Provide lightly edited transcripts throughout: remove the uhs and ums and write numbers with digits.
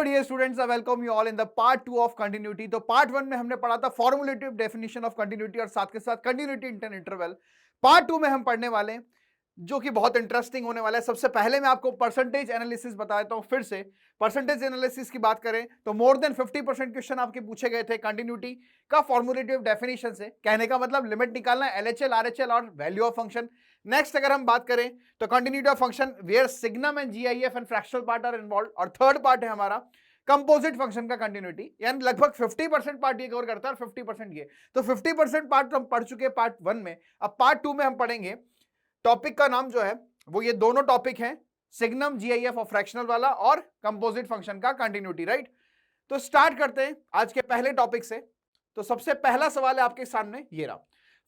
Dear students, I welcome you all in the part 2 of continuity. तो part 1 में हमने पढ़ा था फॉर्मुलेटिव डेफिनेशन ऑफ कंटिन्यूटी और साथ के साथ continuity in an interval. Part 2 में हम पढ़ने वाले हैं जो कि बहुत इंटरेस्टिंग होने वाला है। सबसे पहले मैं आपको परसेंटेज एनालिसिस बता देता हूं। फिर से परसेंटेज एनालिसिस की बात करें तो मोर देन 50% क्वेश्चन आपके पूछे गए थे कंटिन्यूटी का फॉर्मुलेटिव डेफिनेशन से। कहने का मतलब लिमिट निकालना, एलएचएल, आरएचएल और वैल्यू ऑफ फंक्शन। नेक्स्ट अगर हम बात करें तो continuity of function where signum and GIF and fractional part are involve. और थर्ड पार्ट है हमारा कंपोजिट फंक्शन का कंटिन्यूटी, यानी लगभग 50% पार्ट ये कवर करता है और 50% ये। तो 50% पार्ट हम पढ़ चुके हैं पार्ट 1 में। अब पार्ट 2 में हम पढ़ेंगे। टॉपिक का नाम जो है वो ये दोनों टॉपिक हैं, सिग्नम जीआईएफ और फ्रैक्शनल वाला और कंपोजिट फंक्शन का कंटिन्यूटी, राइट। तो स्टार्ट करते हैं आज के पहले टॉपिक से। तो सबसे पहला सवाल है आपके सामने ये रहा।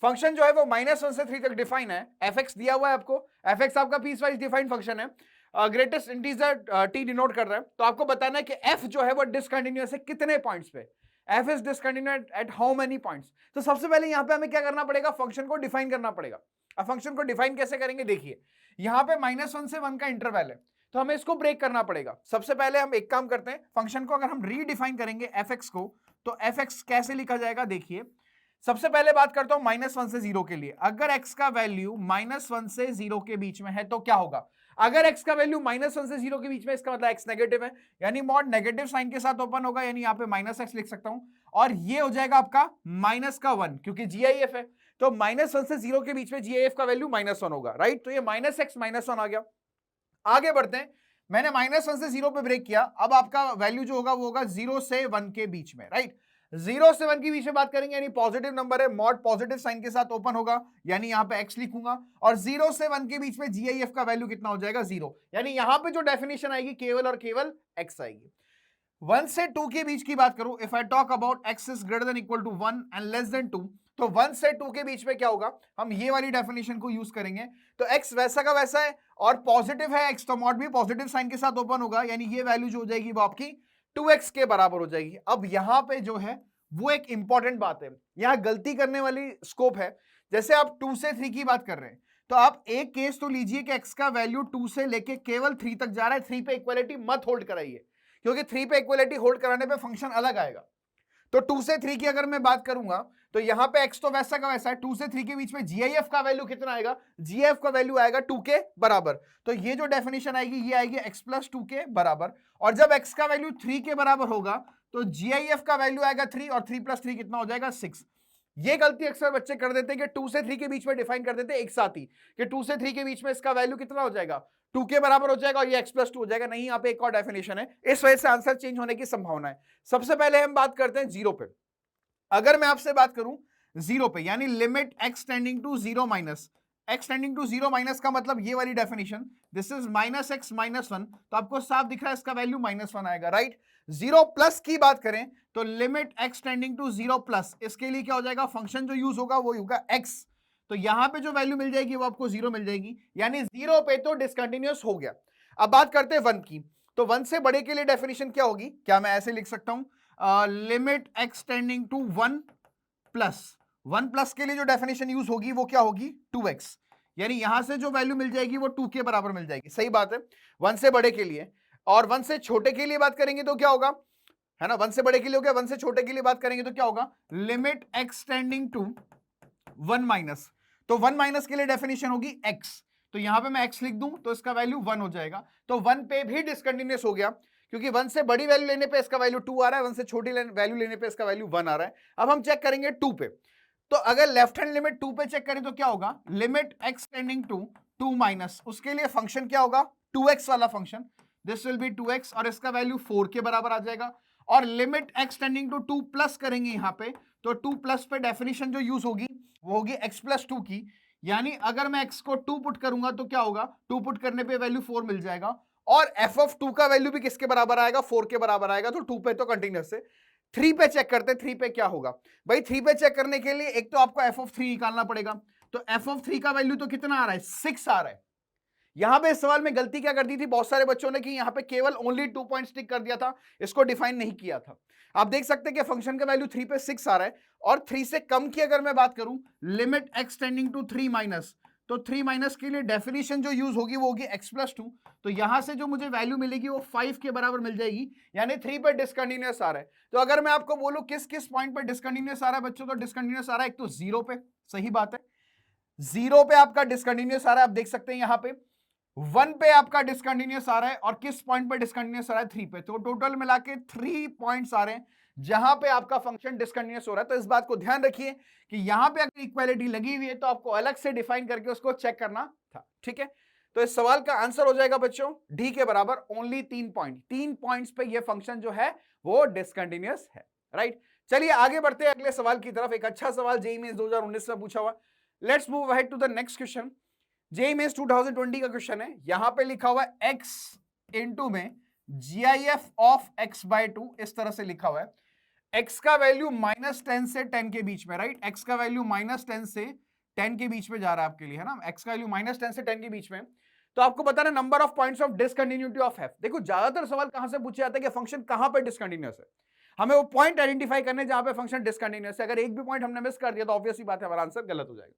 फंक्शन जो है वो -1 से 3 तक डिफाइन है। एफ एक्स दिया हुआ है आपको। एफ एक्स आपका पीस वाइज डिफाइंड फंक्शन है। ग्रेटेस्ट इंटीजर टी डिनोट कर रहा है। तो आपको बताना है कि एफ जो है वो डिसकंटिन्यूअस है कितने पॉइंट्स पे। F is discontinuous at how many points. तो सबसे पहले यहां पे हमें क्या करना पड़ेगा, फंक्शन को डिफाइन करना पड़ेगा। अब फंक्शन को डिफाइन कैसे करेंगे, देखिए यहां पे -1 से 1 का इंटरवल है, तो हमें इसको ब्रेक करना पड़ेगा। सबसे पहले हम एक काम करते हैं, फंक्शन को अगर हम रीडिफाइन करेंगे एफ एक्स को, तो एफ एक्स कैसे लिखा जाएगा, देखिए सबसे पहले बात करता हूं -1 से 0 के लिए। अगर x का वैल्यू -1 से 0 के बीच में है तो क्या होगा। अगर x का वैल्यू -1 से 0 के बीच में, इसका मतलब x नेगेटिव है, यानी मॉड नेगेटिव साइन के साथ ओपन होगा, यानी यहां पे -x लिख सकता हूं। और ये हो जाएगा आपका -1 क्योंकि जीआईएफ है। तो -1 से 0 के बीच में जीआईएफ का वैल्यू -1 होगा, राइट। तो ये -x -1 आ गया। आगे बढ़ते हैं। मैंने -1 से 0 पे ब्रेक किया। अब आपका वैल्यू जो होगा वो होगा 0 से 1 के बीच में, राइट। 0 से 1 के बीच में बात करेंगे, यानी पॉजिटिव नंबर है, मॉड पॉजिटिव साइन के साथ ओपन होगा, यानी यहां पे x लिखूंगा। और 0 से 1 के बीच में जीआईएफ का वैल्यू कितना हो जाएगा, 0। यानी यहां पे जो डेफिनेशन आएगी केवल और केवल x आएगी। 1 से 2 के बीच की बात करूं, if I talk about x is greater than equal to 1 and less than 2, तो 1 से 2 के बीच में क्या होगा, हम ये वाली डेफिनेशन को यूज करेंगे। तो x वैसा का वैसा है और पॉजिटिव है x, तो मॉड भी पॉजिटिव साइन के साथ ओपन होगा, यानी ये वैल्यू जो हो जाएगी वो आपकी 2x के बराबर हो जाएगी। अब यहां पे जो है वो एक इंपॉर्टेंट बात है, यहां गलती करने वाली स्कोप है। जैसे आप 2 से 3 की बात कर रहे हैं, तो आप एक केस तो लीजिए कि x का वैल्यू 2 से लेके केवल 3 तक जा रहा है। 3 पे इक्वलिटी मत होल्ड कराइए, क्योंकि 3 पे इक्वलिटी होल्ड कराने पे फंक्शन अलग आएगा। तो 2 से 3 की अगर मैं बात करूंगा तो यहां पे x तो वैसा का वैसा है। 2 से 3 के बीच में जीआईएफ का वैल्यू कितना आएगा, जीआईएफ का वैल्यू आएगा 2 के बराबर। तो ये जो डेफिनेशन आएगी ये आएगी x प्लस 2 के बराबर। और जब x का वैल्यू 3 के बराबर होगा तो जीआईएफ का वैल्यू आएगा 3, और 3 प्लस 3 कितना हो जाएगा, 6। ये गलती अक्सर बच्चे कर देते हैं कि 2 से 3 के बीच में डिफाइन कर देते हैं एक साथ ही, कि 2 से 3 के बीच में इसका वैल्यू कितना हो जाएगा, 2 के बराबर हो जाएगा और ये x प्लस 2 हो जाएगा। नहीं, यहाँ पे एक और डेफिनेशन है, इस वजह से आंसर चेंज होने की संभावना है। सबसे पहले हम बात करते हैं 0 पे। अगर मैं आपसे बात करूं 0 पे, यानी limit x tending to 0 minus, x tending to 0 minus का मतलब ये वाली डेफिनेशन, दिस इज -x -1, तो आपको साफ दिख रहा है इसका वैल्यू -1 आएगा, राइट। 0 प्लस की बात करें तो limit x tending to 0 plus, इसके लिए क्या हो जाएगा, फंक्शन जो यूज होगा वो होगा x। तो यहां पे जो वैल्यू मिल जाएगी वो आपको 0 मिल जाएगी, यानी 0 पे तो डिसकंटिन्यूअस हो गया। अब बात करते हैं 1 की। तो 1 से बड़े के लिए डेफिनेशन क्या होगी, क्या मैं ऐसे लिख सकता हूं, limit x tending to 1 plus, 1 plus के लिए जो डेफिनेशन यूज होगी वो क्या होगी, 2x। यानी यहां से जो वैल्यू मिल जाएगी वो 2 के बराबर मिल जाएगी, सही बात है, 1 से बड़े के लिए। और 1 से छोटे के लिए बात करेंगे तो क्या होगा, है ना, 1 से बड़े के लिए हो गया, 1 से छोटे के लिए बात करेंगे तो क्या होगा, limit x tending to 1 minus. तो 1 माइनस के लिए डेफिनेशन होगी x, तो यहां पे मैं x लिख दूं तो इसका वैल्यू 1 हो जाएगा। तो 1 पे भी डिसकंटिन्यूअस हो गया, क्योंकि 1 से बड़ी वैल्यू लेने पे इसका वैल्यू 2 आ रहा है, 1 से छोटी वैल्यू लेने पे इसका वैल्यू 1 आ रहा है। अब हम चेक करेंगे 2 पे। तो अगर लेफ्ट हैंड लिमिट 2 पे चेक करें तो क्या होगा, limit x tending to 2 minus, उसके लिए फंक्शन क्या होगा, 2x वाला function, this will B 2x, और इसका वैल्यू 4 के बराबर आ जाएगा। और limit x tending to 2 plus करेंगे यहां पे, तो 2 प्लस पे डेफिनेशन जो यूज होगी वो होगी x प्लस 2 की, यानी अगर मैं x को 2 पुट करूंगा तो क्या होगा, 2 पुट करने पे वैल्यू 4 मिल जाएगा। और f ऑफ 2 का वैल्यू भी किसके बराबर आएगा, 4 के बराबर आएगा। तो 2 पे तो कंटिन्यूअस है। 3 पे चेक करते हैं 3 पे क्या होगा। भाई 3 पे चेक करने के लिए एक तो आपको f ऑफ 3 निकालना पड़ेगा। तो f ऑफ 3 का वैल्यू तो कितना आ रहा है, 6 आ रहा है। यहां पे इस सवाल में गलती क्या कर दी थी बहुत सारे बच्चों ने, कि यहां पे केवल ओनली 2 पॉइंट टिक कर दिया था, इसको डिफाइन नहीं किया था। आप देख सकते हैं कि फंक्शन का वैल्यू 3 पे 6 आ रहा है, और 3 से कम की अगर मैं बात करूं, limit x tending to 3 minus, तो 3 माइनस के लिए डेफिनेशन जो यूज होगी वो होगी x+2। तो यहां से जो मुझे वैल्यू मिलेगी वो 5 के बराबर मिल जाएगी, यानी 3 पे डिसकंटिन्यूअस आ रहा है। तो अगर मैं आपको बोलूं किस किस पॉइंट पे डिसकंटिन्यूअस आ रहा है बच्चों, तो डिसकंटिन्यूअस आ रहा है एक तो 0 पे, सही बात है, 0 पे आपका डिसकंटिन्यूअस आ रहा है, आप देख सकते हैं यहां पे 1 पे आपका डिसकंटिन्यूअस आ रहा है, और किस पॉइंट पे डिसकंटिन्यूअस आ रहा है 3 पे। तो टोटल मिला के 3 पॉइंट्स आ रहे हैं जहां पे आपका फंक्शन डिसकंटिन्यूअस हो रहा है। तो इस बात को ध्यान रखिए कि यहां पे अगर इक्वालिटी लगी हुई है तो आपको अलग से डिफाइन करके उसको चेक करना था, ठीक है। तो इस सवाल का आंसर हो जाएगा बच्चों डी के बराबर ओनली 3 पॉइंट। 3 पॉइंट्स पे ये फंक्शन जो है वो डिसकंटिन्यूअस है, राइट। चलिए आगे बढ़ते हैं अगले सवाल की तरफ। एक अच्छा सवाल जेईई मेंस 2019 में पूछा हुआ। Let's move ahead to the next question. JEE Mains 2020 का क्वेश्चन है, यहां पे लिखा हुआ है x इंटू में GIF ऑफ x/2, इस तरह से लिखा हुआ है। x का वैल्यू -10 से 10 के बीच में, राइट। x का वैल्यू -10 से 10 के बीच में जा रहा है आपके लिए, है ना। x का वैल्यू -10 से 10 के बीच में। तो आपको बताना number of points of discontinuity of f। देखो ज्यादातर सवाल कहां से पूछे जाते हैं कि फंक्शन कहां पर डिसकंटिन्यूअस है, हमें वो पॉइंट आइडेंटिफाई करने जहां पे फंक्शन डिसकंटिन्यूअस है। अगर एक भी पॉइंट हमने मिस कर दिया तो ऑब्वियस ही बात है हमारा आंसर गलत हो जाएगा।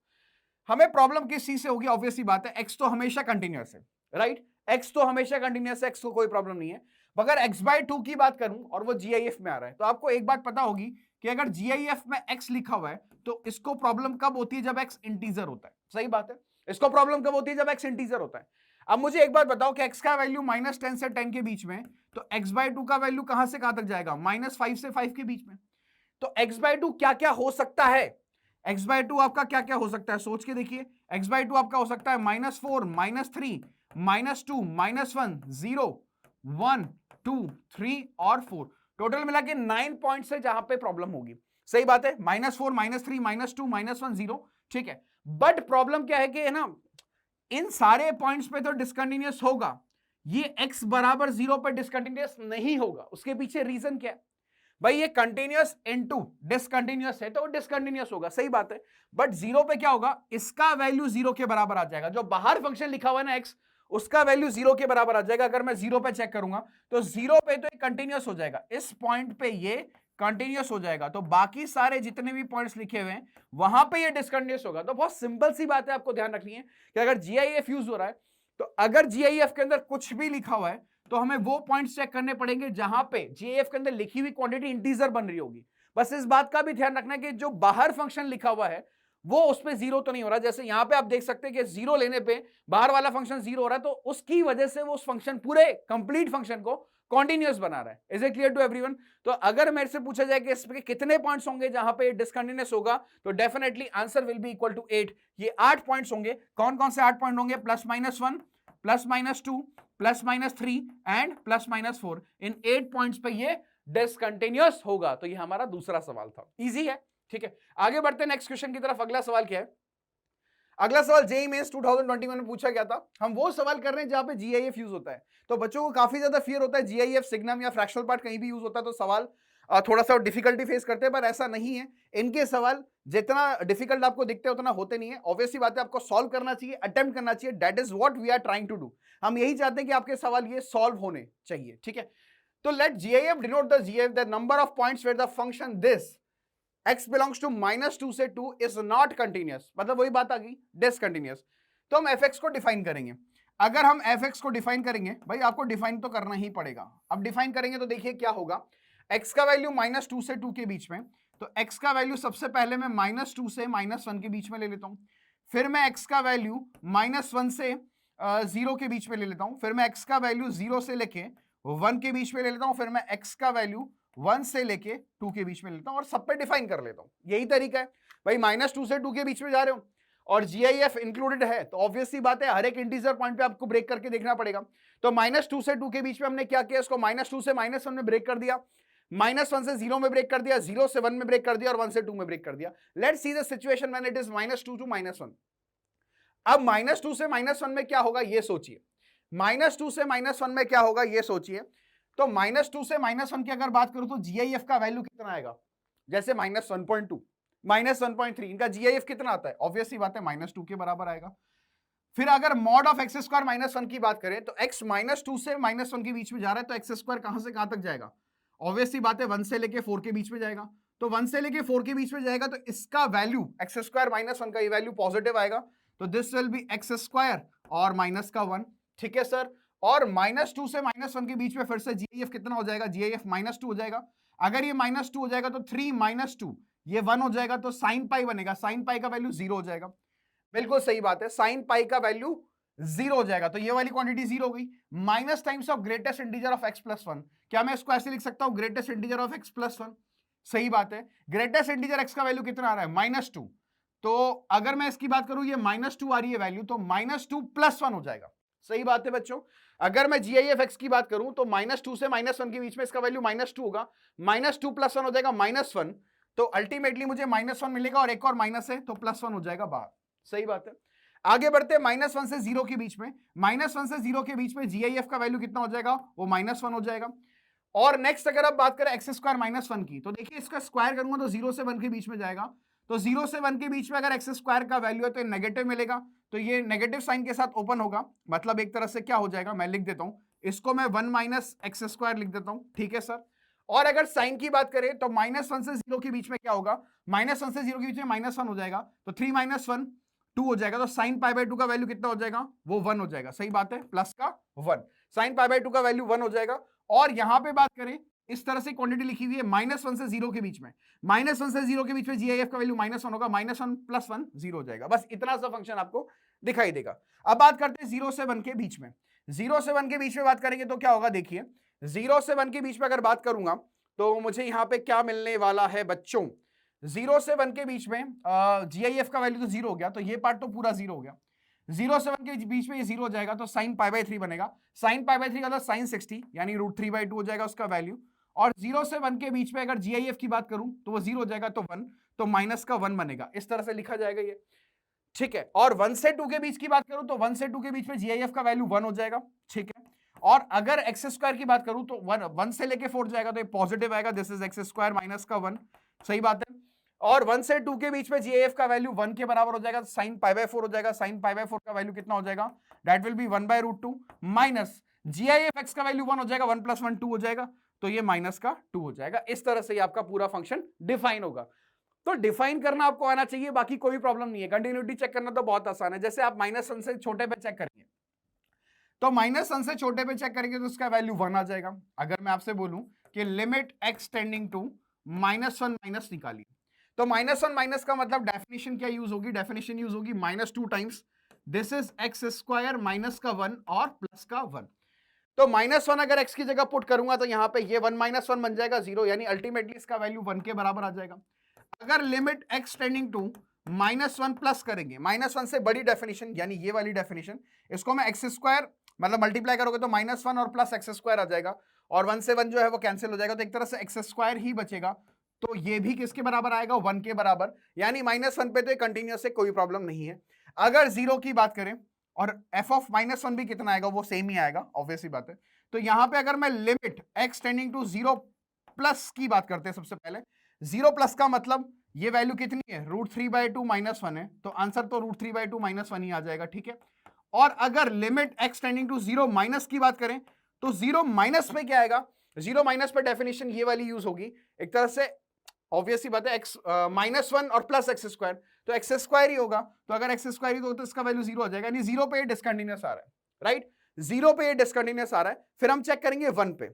हमें प्रॉब्लम किस चीज से होगी, ऑब्वियस ही बात है, x तो हमेशा कंटिन्यूअस है, राइट। x तो हमेशा कंटिन्यूअस है, x को कोई प्रॉब्लम नहीं है। अगर x/2 की बात करूं और वो GIF में आ रहा है, तो आपको एक बात पता होगी कि अगर GIF में x लिखा हुआ है तो इसको प्रॉब्लम कब होती है, जब x इंटीजर होता है, सही बात है। इसको प्रॉब्लम कब होती है, जब x इंटीजर होता है। अब मुझे एक बात बताओ कि x का वैल्यू -10 से 10 के बीच में, तो x/2 का वैल्यू कहां से कहां तक जाएगा, -5 से 5 के बीच में। तो x/2 क्या क्या हो सकता है, x/2 आपका क्या क्या हो सकता है, सोच के देखिए। x/2 आपका हो सकता है -4, -3, -2, -1, 0, 1, 2, 3 और 4। टोटल मिला के 9 पॉइंट से जहां पे प्रॉब्लम होगी, सही बात है। -4, -3, -2, -1, 0, ठीक है। बट प्रॉब्लम क्या है कि, है ना, इन सारे पॉइंट्स पे तो डिसकंटिन्यूअस होगा, ये x बराबर 0 पर डिसकंटिन्यूअस नहीं होगा। उसके पीछे रीजन क्या है भाई, ये कंटिन्यूअस इनटू डिसकंटिन्यूअस है तो डिसकंटिन्यूअस होगा, सही बात है। बट 0 पे क्या होगा, इसका वैल्यू 0 के बराबर आ जाएगा। जो बाहर फंक्शन लिखा हुआ है ना x, उसका वैल्यू 0 के बराबर आ जाएगा। अगर मैं 0 पे चेक करूंगा तो 0 पे तो ये कंटिन्यूअस हो जाएगा, इस पॉइंट पे ये कंटिन्यूअस हो जाएगा, तो बाकी सारे जितने भी पॉइंट्स लिखे हुए हैं वहां पे ये डिसकंटिन्यूअस होगा। तो बहुत सिंपल सी बात है, आपको ध्यान रखनी है कि अगर GIF यूज हो रहा है, तो अगर GIF के अंदर कुछ भी लिखा हुआ है तो हमें वो पॉइंट्स चेक करने पड़ेंगे जहां पे GIF के अंदर लिखी हुई क्वांटिटी इंटीजर बन रही होगी। बस इस बात का भी ध्यान रखना है कि जो बाहर फंक्शन लिखा हुआ है वो उस पे 0 तो नहीं हो रहा। जैसे यहां पे आप देख सकते हैं कि 0 लेने पे बाहर वाला फंक्शन 0 हो रहा है, तो उसकी वजह से वो उस फंक्शन, पूरे कंप्लीट फंक्शन को कॉन्टिन्यूअस बना रहा है। Is it clear to everyone? तो अगर मेरे से पूछा जाए कि इसमें कितने पॉइंट्स होंगे जहां पे डिसकंटिन्यूअस होगा, तो definitely answer will be equal to 8। ये 8 पॉइंट्स होंगे। कौन कौन से 8 पॉइंट होंगे, +-1, +-2, +-3 एंड +-4। इन 8 पॉइंट्स पे ये डिसकंटिन्यूअस होगा। तो ये हमारा दूसरा सवाल था, इजी है, ठीक है। आगे बढ़ते हैं नेक्स्ट क्वेश्चन की तरफ। अगला सवाल क्या है, अगला सवाल जेईई मेंस 2021 में पूछा गया था। हम वो सवाल कर रहे हैं जहां पे GIF यूज होता है। तो बच्चों को काफी ज्यादा फियर होता है GIF, सिग्नम या फ्रैक्शनल पार्ट कहीं भी यूज होता है तो सवाल थोड़ा सा डिफिकल्टी फेस करते हैं, पर ऐसा नहीं है। इनके सवाल जितना डिफिकल्ट आपको दिखते हैं उतना होते नहीं है। ऑब्वियसली बात है, आपको सॉल्व करना चाहिए, अटेम्प्ट करना चाहिए। That is what we are trying to do. हम यही चाहते हैं कि आपके सवाल ये सॉल्व होने चाहिए, ठीक है। तो let GIF denote the GIF the number of points where the function this x belongs to -2 से 2 इज नॉट कंटिन्यूअस, मतलब वही बात आ गई, डिसकंटिन्यूअस। तो हम fx को डिफाइन करेंगे। अगर हम fx को डिफाइन करेंगे, भाई आपको डिफाइन तो करना ही पड़ेगा। अब डिफाइन करेंगे तो देखिए क्या होगा, x का वैल्यू -2 से 2 के बीच में, तो x का वैल्यू सबसे पहले मैं -2 से -1 के बीच में ले लेता हूं। फिर मैं x का वैल्यू -1 से 0 के बीच में ले लेता हूं। फिर मैं x का वैल्यू 0 से लेके 1 के बीच में ले लेता हूं। फिर मैं x का वैल्यू 1 से लेके 2 के बीच में लेता हूं और सब पे डिफाइन कर लेता हूं। यही तरीका है भाई, -2 से 2 के बीच में जा रहे हो और GIF इंक्लूडेड है, तो ऑब्वियस सी बात है हर एक इंटीजर पॉइंट पे आपको ब्रेक करके देखना पड़ेगा। तो -2 से 2 के बीच में हमने क्या किया, इसको -2 से -1 में ब्रेक कर दिया, -1 से 0 में ब्रेक कर दिया, 0 से 1 में ब्रेक कर दिया और 1 से 2 में ब्रेक कर दिया। Let's see the situation when it is -2 to -1। अब -2 से -1 में क्या होगा ये सोचिए, -2 से -1 में क्या होगा ये सोचिए। तो -2 से -1 की अगर बात करूं तो GIF का वैल्यू कितना आएगा, जैसे -1.2, -1.3, इनका GIF कितना आता है, ऑब्वियसली बात है -2 के बराबर आएगा। फिर अगर मॉड ऑफ x स्क्वायर -1 की बात करें तो x -2 से -1 के बीच में जा रहा है, तो x स्क्वायर कहां से कहां तक जाएगा, ऑब्वियसली बात है 1 से लेके 4 के बीच में जाएगा। तो 1 से लेके 4 के बीच में जाएगा तो इसका वैल्यू x स्क्वायर -1 का ये वैल्यू पॉजिटिव आएगा। तो this will B x square और माइनस का 1, ठीक है सर। और -2 से -1 के बीच में फिर से जीआईएफ कितना हो जाएगा, जीआईएफ -2 हो जाएगा। अगर ये -2 हो जाएगा तो 3 - 2 ये 1 हो जाएगा, तो साइन पाई बनेगा, साइन पाई का वैल्यू 0 हो जाएगा। बिल्कुल सही बात है, साइन पाई का वैल्यू 0 हो जाएगा, तो ये वाली क्वांटिटी 0 हो गई। Minus times of greatest integer of x plus 1, क्या मैं इसको ऐसे लिख सकता हूं, greatest integer of x plus 1? सही बात है, ग्रेटेस्ट इंटीजर x का वैल्यू कितना आ रहा है, -2। तो अगर मैं इसकी बात करूं, ये -2 आ रही है वैल्यू, तो -2 + 1 हो जाएगा। सही बात है बच्चों। अगर मैं जीआईएफ एक्स की बात करूं तो -2 से -1 के बीच में इसका वैल्यू -2 होगा, -2 + 1 हो जाएगा -1, तो अल्टीमेटली मुझे -1 मिलेगा और एक और माइनस है तो +1 हो जाएगा बाहर। सही बात है। आगे बढ़ते हैं, -1 से 0 के बीच में, -1 से 0 के बीच में जीआईएफ का वैल्यू कितना हो जाएगा, वो -1 हो जाएगा। और नेक्स्ट अगर आप बात करें x स्क्वायर -1 की, तो देखिए इसका स्क्वायर करूंगा तो 0 से 1 के बीच में जाएगा, तो 0 से 1 के बीच में अगर x स्क्वायर का वैल्यू है तो नेगेटिव मिलेगा, तो ये नेगेटिव साइन के साथ ओपन होगा, मतलब एक तरह से क्या हो जाएगा, मैं लिख देता हूं इसको, मैं 1 - x स्क्वायर लिख देता हूं, ठीक है सर। और अगर साइन की बात करें तो -1 से 0 के बीच में क्या होगा, -1 से 0 के बीच में -1 हो जाएगा, तो 3 - 1 2 हो जाएगा, तो साइन π/2 का वैल्यू कितना हो जाएगा, वो 1 हो जाएगा। सही बात है, प्लस का 1, साइन π/2 का वैल्यू 1 हो जाएगा। और यहां पे बात करें, इस तरह से क्वांटिटी लिखी हुई है -1 से 0 के बीच में, -1 से 0 के बीच में जीआईएफ का वैल्यू -1 होगा, -1 + 1 0 हो जाएगा। बस इतना सा फंक्शन आपको दिखाई देगा। अब बात करते हैं 0 से 1 के बीच में, 0 से 1 के बीच में बात करेंगे तो क्या होगा, देखिए 0 से 1 के बीच में अगर बात करूंगा तो मुझे यहां पे क्या मिलने वाला है बच्चों, 0 से 1 के बीच में जीआईएफ का वैल्यू तो 0 हो गया, तो ये पार्ट तो पूरा 0 हो गया। 0 से 1 के बीच में ये 0 हो जाएगा, तो साइन π/3 बनेगा, साइन π/3 का साइन 60 यानी √3/2 हो जाएगा उसका वैल्यू। और 0 से 1 के बीच में अगर जीआईएफ की बात करूं तो वो 0 हो जाएगा, तो 1, तो माइनस का 1 बनेगा, इस तरह से लिखा जाएगा ये, ठीक है। और 1 से 2 के बीच की बात करूं तो 1 से 2 के बीच में जीआईएफ का वैल्यू 1 हो जाएगा, ठीक है। और अगर एक्स स्क्वायर की बात करूं तो 1 से लेके 4 जाएगा तो ये पॉजिटिव आएगा, this is x square minus का 1। सही बात है। और 1 से 2 के बीच में जीआईएफ का वैल्यू 1 के बराबर हो जाएगा, साइन π/4 हो जाएगा, साइन π/4 का वैल्यू कितना हो जाएगा, that will be 1/√2 minus GIF x का वैल्यू 1 हो जाएगा, 1 + 1 2 हो जाएगा, तो ये माइनस का 2 हो जाएगा। इस तरह से आपका पूरा फंक्शन डिफाइन होगा। तो डिफाइन करना आपको आना चाहिए, बाकी कोई प्रॉब्लम नहीं है। कंटिन्यूटी चेक करना तो बहुत आसान है, जैसे आप -1 से छोटे पे चेक करेंगे, तो -1 से छोटे पे चेक करेंगे तो उसका वैल्यू 1 आ जाएगा। अगर मैं आपसे बोलूं कि limit x tending to -1 minus निकालिए, तो -1 माइनस का मतलब डेफिनेशन क्या यूज होगी, डेफिनेशन यूज होगी -2 times this is x square minus का 1 और प्लस का 1। तो -1 अगर x की जगह पुट करूंगा तो यहां पे ये 1 - 1 बन जाएगा 0, यानी अल्टीमेटली इसका वैल्यू 1 के बराबर आ जाएगा। अगर limit x tending to -1 plus करेंगे, -1 से बड़ी डेफिनेशन यानी ये वाली डेफिनेशन, इसको मैं एक्स स्क्वायर मतलब मल्टीप्लाई करोगे तो -1 और प्लस एक्स स्क्वायर आ जाएगा, और 1 से 1 जो है वो कैंसिल हो जाएगा, तो एक तरह से एक्स स्क्वायर ही बचेगा। तो ये भी किसके बराबर आएगा, 1 के बराबर, यानी -1 पे तो कंटिन्यूअस है, कोई प्रॉब्लम नहीं है। अगर 0 की बात करें और f ऑफ -1 भी कितना आएगा, वो सेम ही आएगा, ऑब्वियस ही बात है। तो यहां पे अगर मैं limit x tending to 0 plus की बात करते हैं, सबसे पहले 0 प्लस का मतलब ये वैल्यू कितनी है, √3/2 -1 है, तो आंसर तो √3/2 -1 ही आ जाएगा, ठीक है। और अगर limit x tending to 0 minus की बात करें तो 0 माइनस में क्या आएगा, 0 माइनस पे डेफिनेशन ये वाली यूज होगी, एक तरह से ऑब्वियस ही बात है, x -1 और प्लस एक्स स्क्वायर, तो एक्स स्क्वायर ही होगा, तो अगर एक्स स्क्वायर ही तो इसका वैल्यू 0 आ जाएगा, यानी 0 पे डिसकंटिन्यूअस आ रहा है, राइट, 0 पे डिसकंटिन्यूअस आ रहा है। फिर हम चेक करेंगे 1 पे,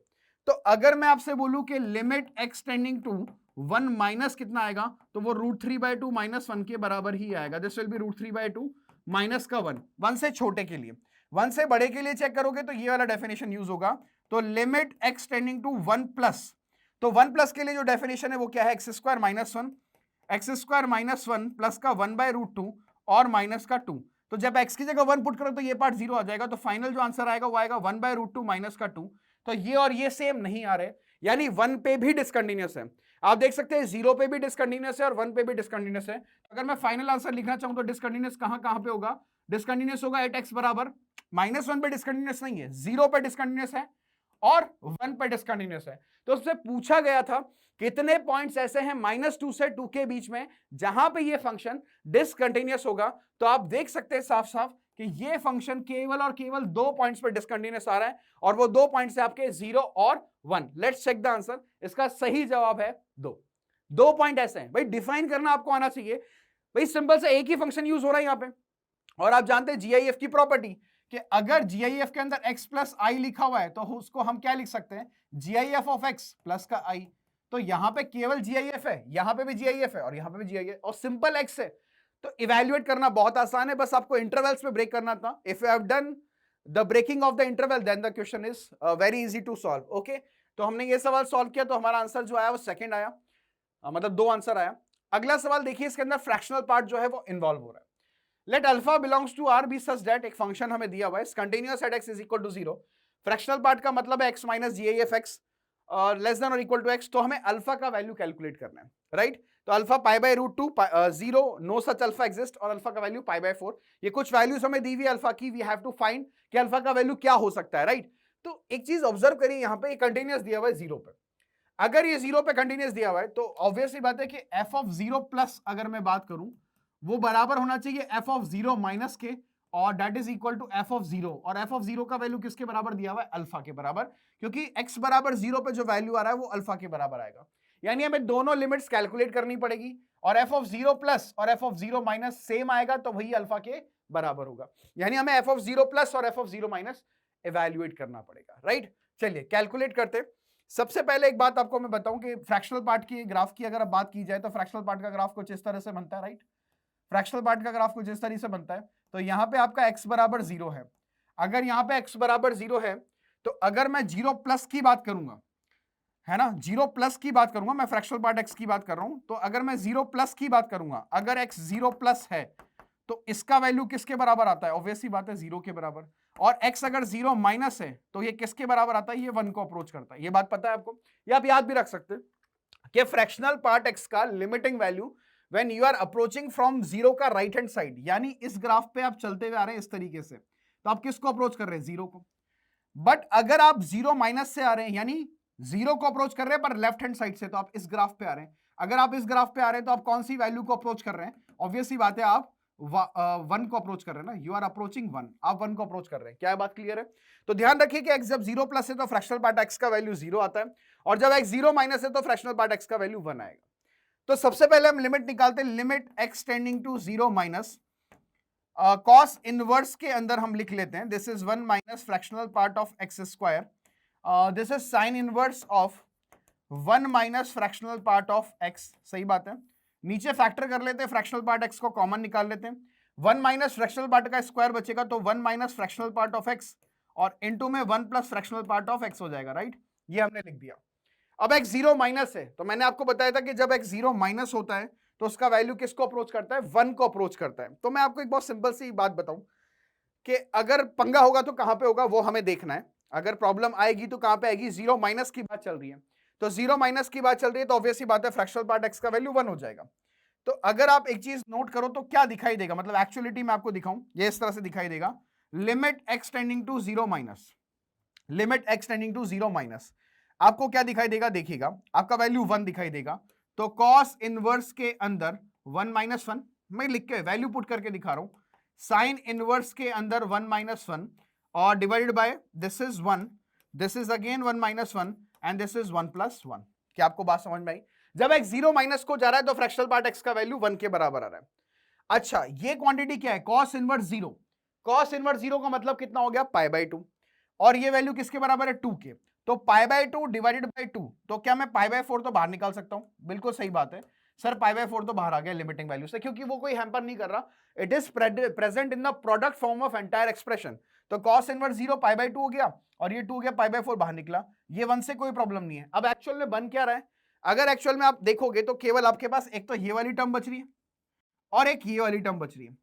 तो अगर मैं आपसे बोलूं कि limit x tending to 1 minus कितना आएगा, तो वो √3/2 -1 के बराबर ही आएगा, दिस विल बी √3/2 माइनस का 1, 1 से छोटे के लिए। 1 से बड़े के लिए चेक करोगे तो ये वाला डेफिनेशन यूज होगा, तो limit x tending to 1 plus, तो 1 प्लस के लिए जो डेफिनेशन है वो क्या है, x square -1, x square -1 plus का 1/√2 और माइनस का 2। तो जब x की जगह 1 पुट करो तो ये पार्ट 0 आ जाएगा, तो फाइनल जो आंसर आएगा वो आएगा 1/√2 माइनस का 2। तो ये और ये सेम नहीं आ रहे, यानी 1 पे भी डिसकंटिन्यूअस है। आप देख सकते हैं 0 पे भी डिसकंटिन्यूअस है और 1 पे भी डिसकंटिन्यूअस है। अगर मैं फाइनल आंसर लिखना चाहूं तो डिसकंटिन्यूअस कहां कहां पे होगा, डिसकंटिन्यूअस होगा एट x बराबर -1 पे डिसकंटिन्यूअस नहीं है, 0 पे डिसकंटिन्यूअस है और 1 पे डिसकंटिन्यूअस है। तो उससे पूछा गया था कितने पॉइंट्स ऐसे हैं -2 से 2 के बीच में जहां पे ये फंक्शन डिसकंटिन्यूअस होगा। तो आप देख सकते हैं साफ साफ कि ये फंक्शन केवल और केवल 2 पॉइंट्स पर डिसकंटिन्यूअस आ रहा है, और वो 2 पॉइंट्स है आपके 0 और 1। लेट्स चेक द आंसर, इसका सही जवाब है 2 पॉइंट ऐसे हैं। भाई डिफाइन करना आपको आना चाहिए, भाई सिंपल से एक ही फंक्शन यूज हो रहा है यहाँ पे, और आप जानते हैं जीआईएफ की प्रॉपर्टी कि अगर जीआईएफ के अंदर x प्लस आई लिखा हुआ है तो उसको हम क्या लिख सकते हैं, जीआईएफ ऑफ x प्लस का i। तो यहां पे केवल जीआईएफ है, यहां पे भी जीआईएफ है और यहां पे भी जीआईएफ, और सिंपल x है। तो इवैल्यूएट करना बहुत आसान है, बस आपको इंटरवल्स में ब्रेक करना था। If you have done the breaking of the interval then the question is very easy to solve. Okay, तो हमने ये सवाल सॉल्व किया तो हमारा आंसर जो आया वो सेकंड आया, मतलब 2 आंसर आया। अगला सवाल देखिए, इसके अंदर फ्रैक्शनल पार्ट जो है वो इन्वॉल्व हो रहा है। Let alpha belongs to R be such that, एक फंक्शन हमें दिया हुआ है continuous at x is equal to 0। Fractional part का मतलब है x minus GIF x less than और इक्वल टू x। तो हमें अल्फा का वैल्यू कैलकुलेट करना है, राइट। तो alpha pi by root 2 0, no such alpha exist, और अल्फा का वैल्यू पाई बाय 4। ये कुछ वैल्यूज हमें दी हुई अल्फा की, वी हैव टू फाइंड कि अल्फा का वैल्यू क्या हो सकता है, राइट। तो एक चीज ऑब्जर्व करिए, यहाँ पे कंटिन्यूअस दिया हुआ है 0 पे। अगर ये 0 पे कंटिन्यूअस दिया हुआ है तो ऑब्वियसली बात है कि f ऑफ 0 प्लस अगर मैं बात करूं वो बराबर होना चाहिए f ऑफ 0 माइनस के, और that is equal to f of 0। और f ऑफ 0 का वैल्यू किसके बराबर दिया हुआ है, अल्फा के बराबर, क्योंकि x बराबर 0 पे जो वैल्यू आ रहा है वो अल्फा के बराबर आएगा। यानी हमें दोनों लिमिट्स कैलकुलेट करनी पड़ेगी, और f ऑफ 0 प्लस और f ऑफ 0 माइनस सेम आएगा तो वही अल्फा के बराबर होगा। यानी हमें f ऑफ 0 प्लस और f ऑफ 0 माइनस इवैल्यूएट करना पड़ेगा, राइट। चलिए कैलकुलेट करते। सबसे पहले एक बात आपको मैं बताऊं कि फ्रैक्शनल पार्ट की ग्राफ की अगर अब बात की जाए तो फ्रैक्शनल पार्ट का ग्राफ कुछ इस तरह से बनता है, राइट। फ्रैक्शनल पार्ट का ग्राफ कुछ इस तरह से बनता है। तो यहां पे आपका x बराबर 0 है। अगर यहां पे x बराबर 0 है तो अगर मैं 0 प्लस की बात करूंगा, है ना, 0 प्लस की बात करूंगा, मैं फ्रैक्शनल पार्ट x की बात कर रहा हूं, तो अगर मैं 0 प्लस की बात करूंगा, अगर x 0 प्लस है तो इसका वैल्यू किसके बराबर आता है, ऑब्वियसली बात है 0 के बराबर। और x अगर 0 माइनस है तो ये किसके बराबर आता है, ये 1 को अप्रोच करता है। ये बात पता है आपको, ये आप याद भी रख सकते हैं कि फ्रैक्शनल पार्ट x का limiting value when you are approaching from 0 का राइट हैंड साइड, यानी इस ग्राफ पे आप चलते हुए आ रहे हैं इस तरीके से, तो आप किसको अप्रोच कर रहे हैं, 0 को। बट अगर आप 0 माइनस से आ रहे हैं, यानी 0 को अप्रोच कर रहे हैं पर लेफ्ट हैंड साइड से, तो आप इस ग्राफ पे आ रहे हैं। अगर आप इस ग्राफ पे आ रहे हैं तो आप कौन सी वैल्यू को अप्रोच कर रहे हैं, ऑब्वियसली बात है आप 1 को अप्रोच कर रहे हैं ना, यू आर अप्रोचिंग 1, आप 1 को अप्रोच कर रहे हैं। क्या बात क्लियर है। तो ध्यान रखिए कि x जब 0 प्लस है तो फ्रैक्शनल पार्ट x का वैल्यू 0 आता है, और जब x 0 माइनस है तो फ्रैक्शनल पार्ट x का वैल्यू 1 आएगा। तो सबसे पहले हम लिमिट निकालते हैं, limit x tending to 0 minus cos inverse के अंदर हम लिख लेते हैं this is 1 minus fractional part of x square, this is sine inverse of 1 minus fractional part of x। सही बात है, नीचे फैक्टर कर लेते हैं, फ्रैक्शनल पार्ट x को कॉमन निकाल लेते हैं। 1 माइनस फ्रैक्शनल पार्ट का स्क्वायर बचेगा तो 1 minus fractional part of x, और इनटू में 1 plus fractional part of x हो जाएगा, राइट। ये हमने लिख दिया। अब x 0 माइनस है तो मैंने आपको बताया था कि जब x 0 माइनस होता है तो उसका वैल्यू किसको अप्रोच करता है, 1 को अप्रोच करता है। तो मैं आपको एक बहुत सिंपल सी बात बताऊं कि अगर पंगा होगा तो कहां पे होगा वो हमें देखना है। अगर प्रॉब्लम आएगी तो कहां पे आएगी, 0 माइनस की बात चल रही है, तो 0 माइनस की बात चल रही है तो ऑब्वियसली बात है फ्रैक्शनल पार्ट x का वैल्यू 1 हो जाएगा। तो अगर आप एक चीज नोट करो तो क्या दिखाई देगा, मतलब एक्चुअलिटी में आपको दिखाऊं, ये इस तरह से दिखाई देगा, limit x tending to 0 minus, limit x tending to 0 minus, आपको क्या दिखाई देगा, देखिएगा आपका वैल्यू 1 दिखाई देगा। तो कॉस इनवर्स के अंदर 1 माइनस 1, मैं लिख के वैल्यू पुट करके दिखा रहा हूं, साइन इनवर्स के अंदर 1 माइनस 1 और divided by this is 1, this is again 1 minus 1 and this is 1 plus 1। क्या आपको बात समझ में आई। जब x 0 माइनस को जा रहा है तो फ्रैक्शनल पार्ट x का वैल्यू 1 के बराबर आ रहा है। अच्छा ये क्वांटिटी क्या है, कॉस इनवर्स 0, कॉस इनवर्स 0 का मतलब कितना हो गया, पाई बाय 2, और ये वैल्यू किसके बराबर है, 2 के। तो पाई बाय 2 डिवाइडेड बाय 2, तो क्या मैं पाई बाय 4 तो बाहर निकाल सकता हूं, बिल्कुल सही बात है सर, पाई बाय 4 तो बाहर आ गया लिमिटिंग वैल्यू से, क्योंकि वो कोई हैम्पर नहीं कर रहा, it is present in the product form of entire expression. तो कॉस इनवर्स 0 पाई बाय 2 हो गया, और ये 2 हो गया, पाई बाय 4 बाहर निकला, ये 1 से कोई प्रॉब्लम नहीं है। अब एक्चुअल में बन क्या रहा है, अगर एक्चुअल में आप देखोगे तो केवल आपके पास एक तो ये वाली टर्म बच रही है और एक ये वाली टर्म बच रही है।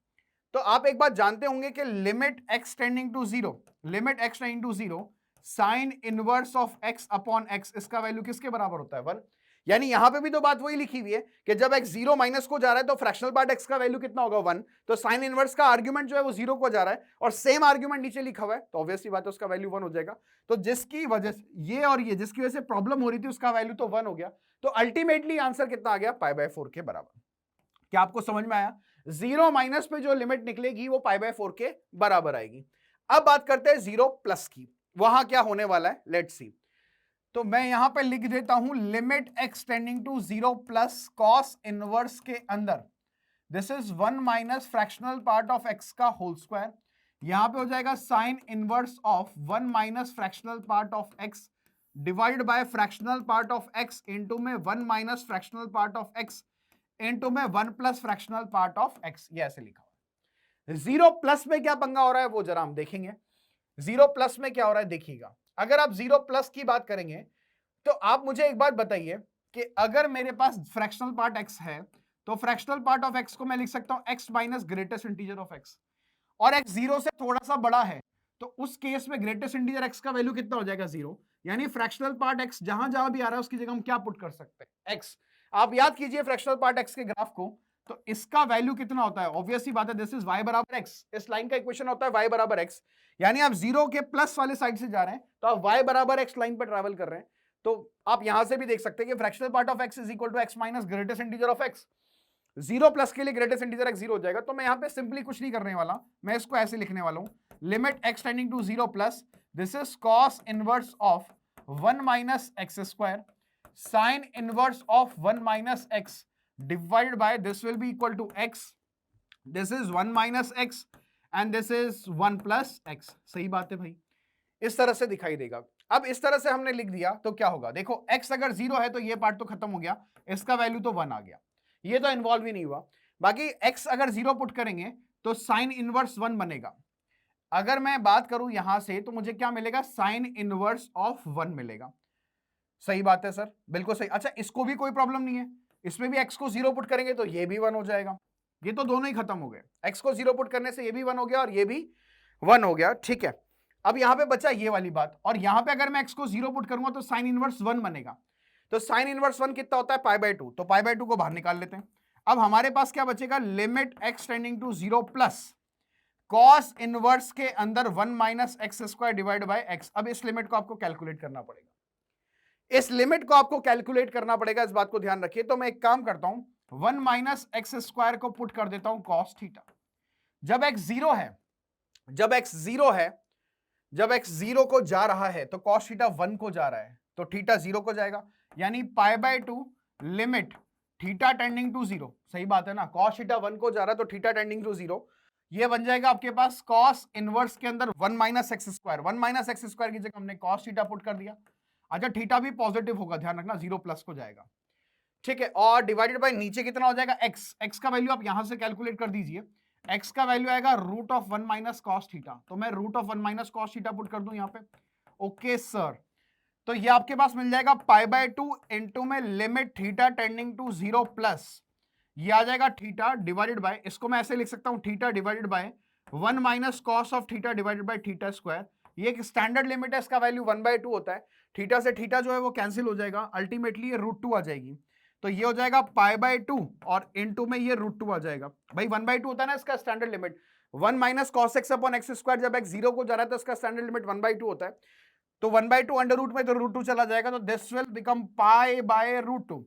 तो आप एक बात जानते होंगे कि limit x tending to 0, limit x tending to 0 sine inverse of x upon x, इसका वैल्यू किसके बराबर होता है, 1। यानी यहां पे भी तो बात वही लिखी हुई है कि जब x 0 माइनस को जा रहा है तो फ्रैक्शनल पार्ट x का वैल्यू कितना होगा, 1। तो साइन इनवर्स का आर्ग्यूमेंट जो है वो 0 को जा रहा है और सेम आर्ग्यूमेंट नीचे लिखा हुआ है, तो ऑब्वियसली बात है उसका वैल्यू 1 हो जाएगा। तो जिसकी वजह से ये और ये जिसकी वजह से प्रॉब्लम हो रही थी उसका वैल्यू तो 1 हो गया। तो अल्टीमेटली आंसर कितना आ गया, पाई बाय 4 के बराबर। क्या आपको समझ में आया, 0 माइनस पे जो लिमिट निकलेगी वो पाई बाय 4 के बराबर आएगी। अब बात करते हैं 0 प्लस की, वहां क्या होने वाला है, लेट्स सी। तो मैं यहां पे लिख देता हूं limit x tending to 0 plus cos inverse के अंदर this is 1 minus fractional part of x का होल स्क्वायर, यहां पे हो जाएगा sine inverse of 1 minus fractional part of x divide by fractional part of x into में 1 minus fractional part of x into में 1 plus fractional part of x, ये ऐसे लिखा हुआ है। 0 प्लस में क्या पंगा हो रहा है वो जरा हम देखेंगे। 0 प्लस में क्या हो रहा है देखिएगा। अगर आप 0 प्लस की बात करेंगे तो आप मुझे एक बात बताइए कि अगर मेरे पास फ्रैक्शनल पार्ट x है तो फ्रैक्शनल पार्ट ऑफ x को मैं लिख सकता हूं x minus greatest integer of x, और x 0 से थोड़ा सा बड़ा है तो उस केस में ग्रेटेस्ट इंटीजर x का वैल्यू कितना हो जाएगा 0, यानी फ्रैक्शनल पार्ट x जहां जहां भी आ रहा है उसकी जगह हम क्या पुट कर सकते हैं x। आप याद कीजिए फ्रैक्शनल पार्ट x के ग्राफ को, तो इसका वैल्यू कितना होता है, ऑब्वियस सी बात है दिस इज y बराबर x, इस लाइन का इक्वेशन होता है y बराबर x, यानी आप 0 के प्लस वाले साइड से जा रहे हैं तो आप y बराबर x लाइन पर ट्रैवल कर रहे हैं। तो आप यहां से भी देख सकते हैं कि fractional part of x is equal to x minus greatest integer of x। 0 plus के लिए ग्रेटेस्ट इंटीजर x 0 हो जाएगा, तो मैं यहां पे सिंपली कुछ नहीं करने वाला, मैं इसको ऐसे लिखने वाला हूं limit x tending to 0 plus this is cos inverse of 1 minus x square sine inverse of 1 minus x divide by this will be equal to x, this is 1 minus x and this is 1 plus x. सही बात है भाई, इस तरह से दिखाई देगा। अब इस तरह से हमने लिख दिया तो क्या होगा, देखो x अगर 0 है तो ये पार्ट तो खत्म हो गया, इसका वैल्यू तो 1 आ गया, ये तो इन्वॉल्व ही नहीं हुआ। बाकी x अगर 0 पुट करेंगे तो साइन इनवर्स 1 बनेगा। अगर मैं बात करूं यहां से तो मुझे क्या मिलेगा, साइन इनवर्स ऑफ 1 मिलेगा। सही बात है सर, बिल्कुल सही। अच्छा इसको भी कोई प्रॉब्लम नहीं है, इसमें भी x को 0 पुट करेंगे तो ये भी 1 हो जाएगा, ये तो दोनों ही खत्म हो गए, x को 0 पुट करने से ये भी 1 हो गया और ये भी 1 हो गया। ठीक है, अब यहां पे बचा ये वाली बात, और यहां पे अगर मैं x को 0 पुट करूंगा तो साइन इनवर्स 1 बनेगा, तो साइन इनवर्स 1 कितना होता है π/2, तो π/2 को बाहर निकाल लेते हैं। अब हमारे पास क्या बचेगा, limit x tending to 0 plus cos inverse के अंदर 1 minus x square divide by x। अब इस लिमिट को आपको कैलकुलेट करना पड़ेगा, इस लिमिट को आपको कैलकुलेट करना पड़ेगा, इस बात को ध्यान रखिए। तो मैं एक काम करता हूं 1 माइनस एक्स स्क्वायर को पुट कर देता हूं कॉस थीटा। जब x 0 है, जब x 0 है, जब x 0 को जा रहा है तो cos थीटा 1 को जा रहा है तो थीटा 0 को जाएगा, यानी π/2 लिमिट थीटा टेंडिंग टू 0। सही बात है ना, cos थीटा 1 को जा रहा है तो थीटा टेंडिंग टू 0, ये बन जाएगा आपके पास cos इनवर्स के अंदर 1 minus x square, 1 minus x square की जगह हमने cos थीटा पुट कर दिया। अच्छा थीटा भी पॉजिटिव होगा, ध्यान रखना 0 प्लस को जाएगा। ठीक है, और डिवाइडेड बाय नीचे कितना हो जाएगा x का वैल्यू आप यहां से कैलकुलेट कर दीजिए, x का वैल्यू आएगा root of 1 minus cos theta, तो मैं root of 1 minus cos theta put कर दूं यहां पे। ओके सर, तो ये आपके पास मिल जाएगा π/2 इनटू में limit theta tending to 0 plus ये आ जाएगा थीटा डिवाइडेड बाय, इसको मैं ऐसे लिख सकता हूं theta divided by 1 minus cos of theta divided by theta square. ये एक स्टैंडर्ड लिमिट है, इसका वैल्यू 1/2 होता है, थीटा से थीटा जो है वो कैंसिल हो जाएगा, अल्टीमेटली ये √2 आ जाएगी, तो ये हो जाएगा π/2 और इनटू में ये √2 आ जाएगा। भाई 1/2 होता है ना इसका standard limit, 1 minus cos x upon x square, जब x 0 को जा रहा है तो इसका स्टैंडर्ड लिमिट 1/2 होता है, तो 1/2 अंडर रूट में तो √2 चला जाएगा, तो दिस विल बिकम π/√2।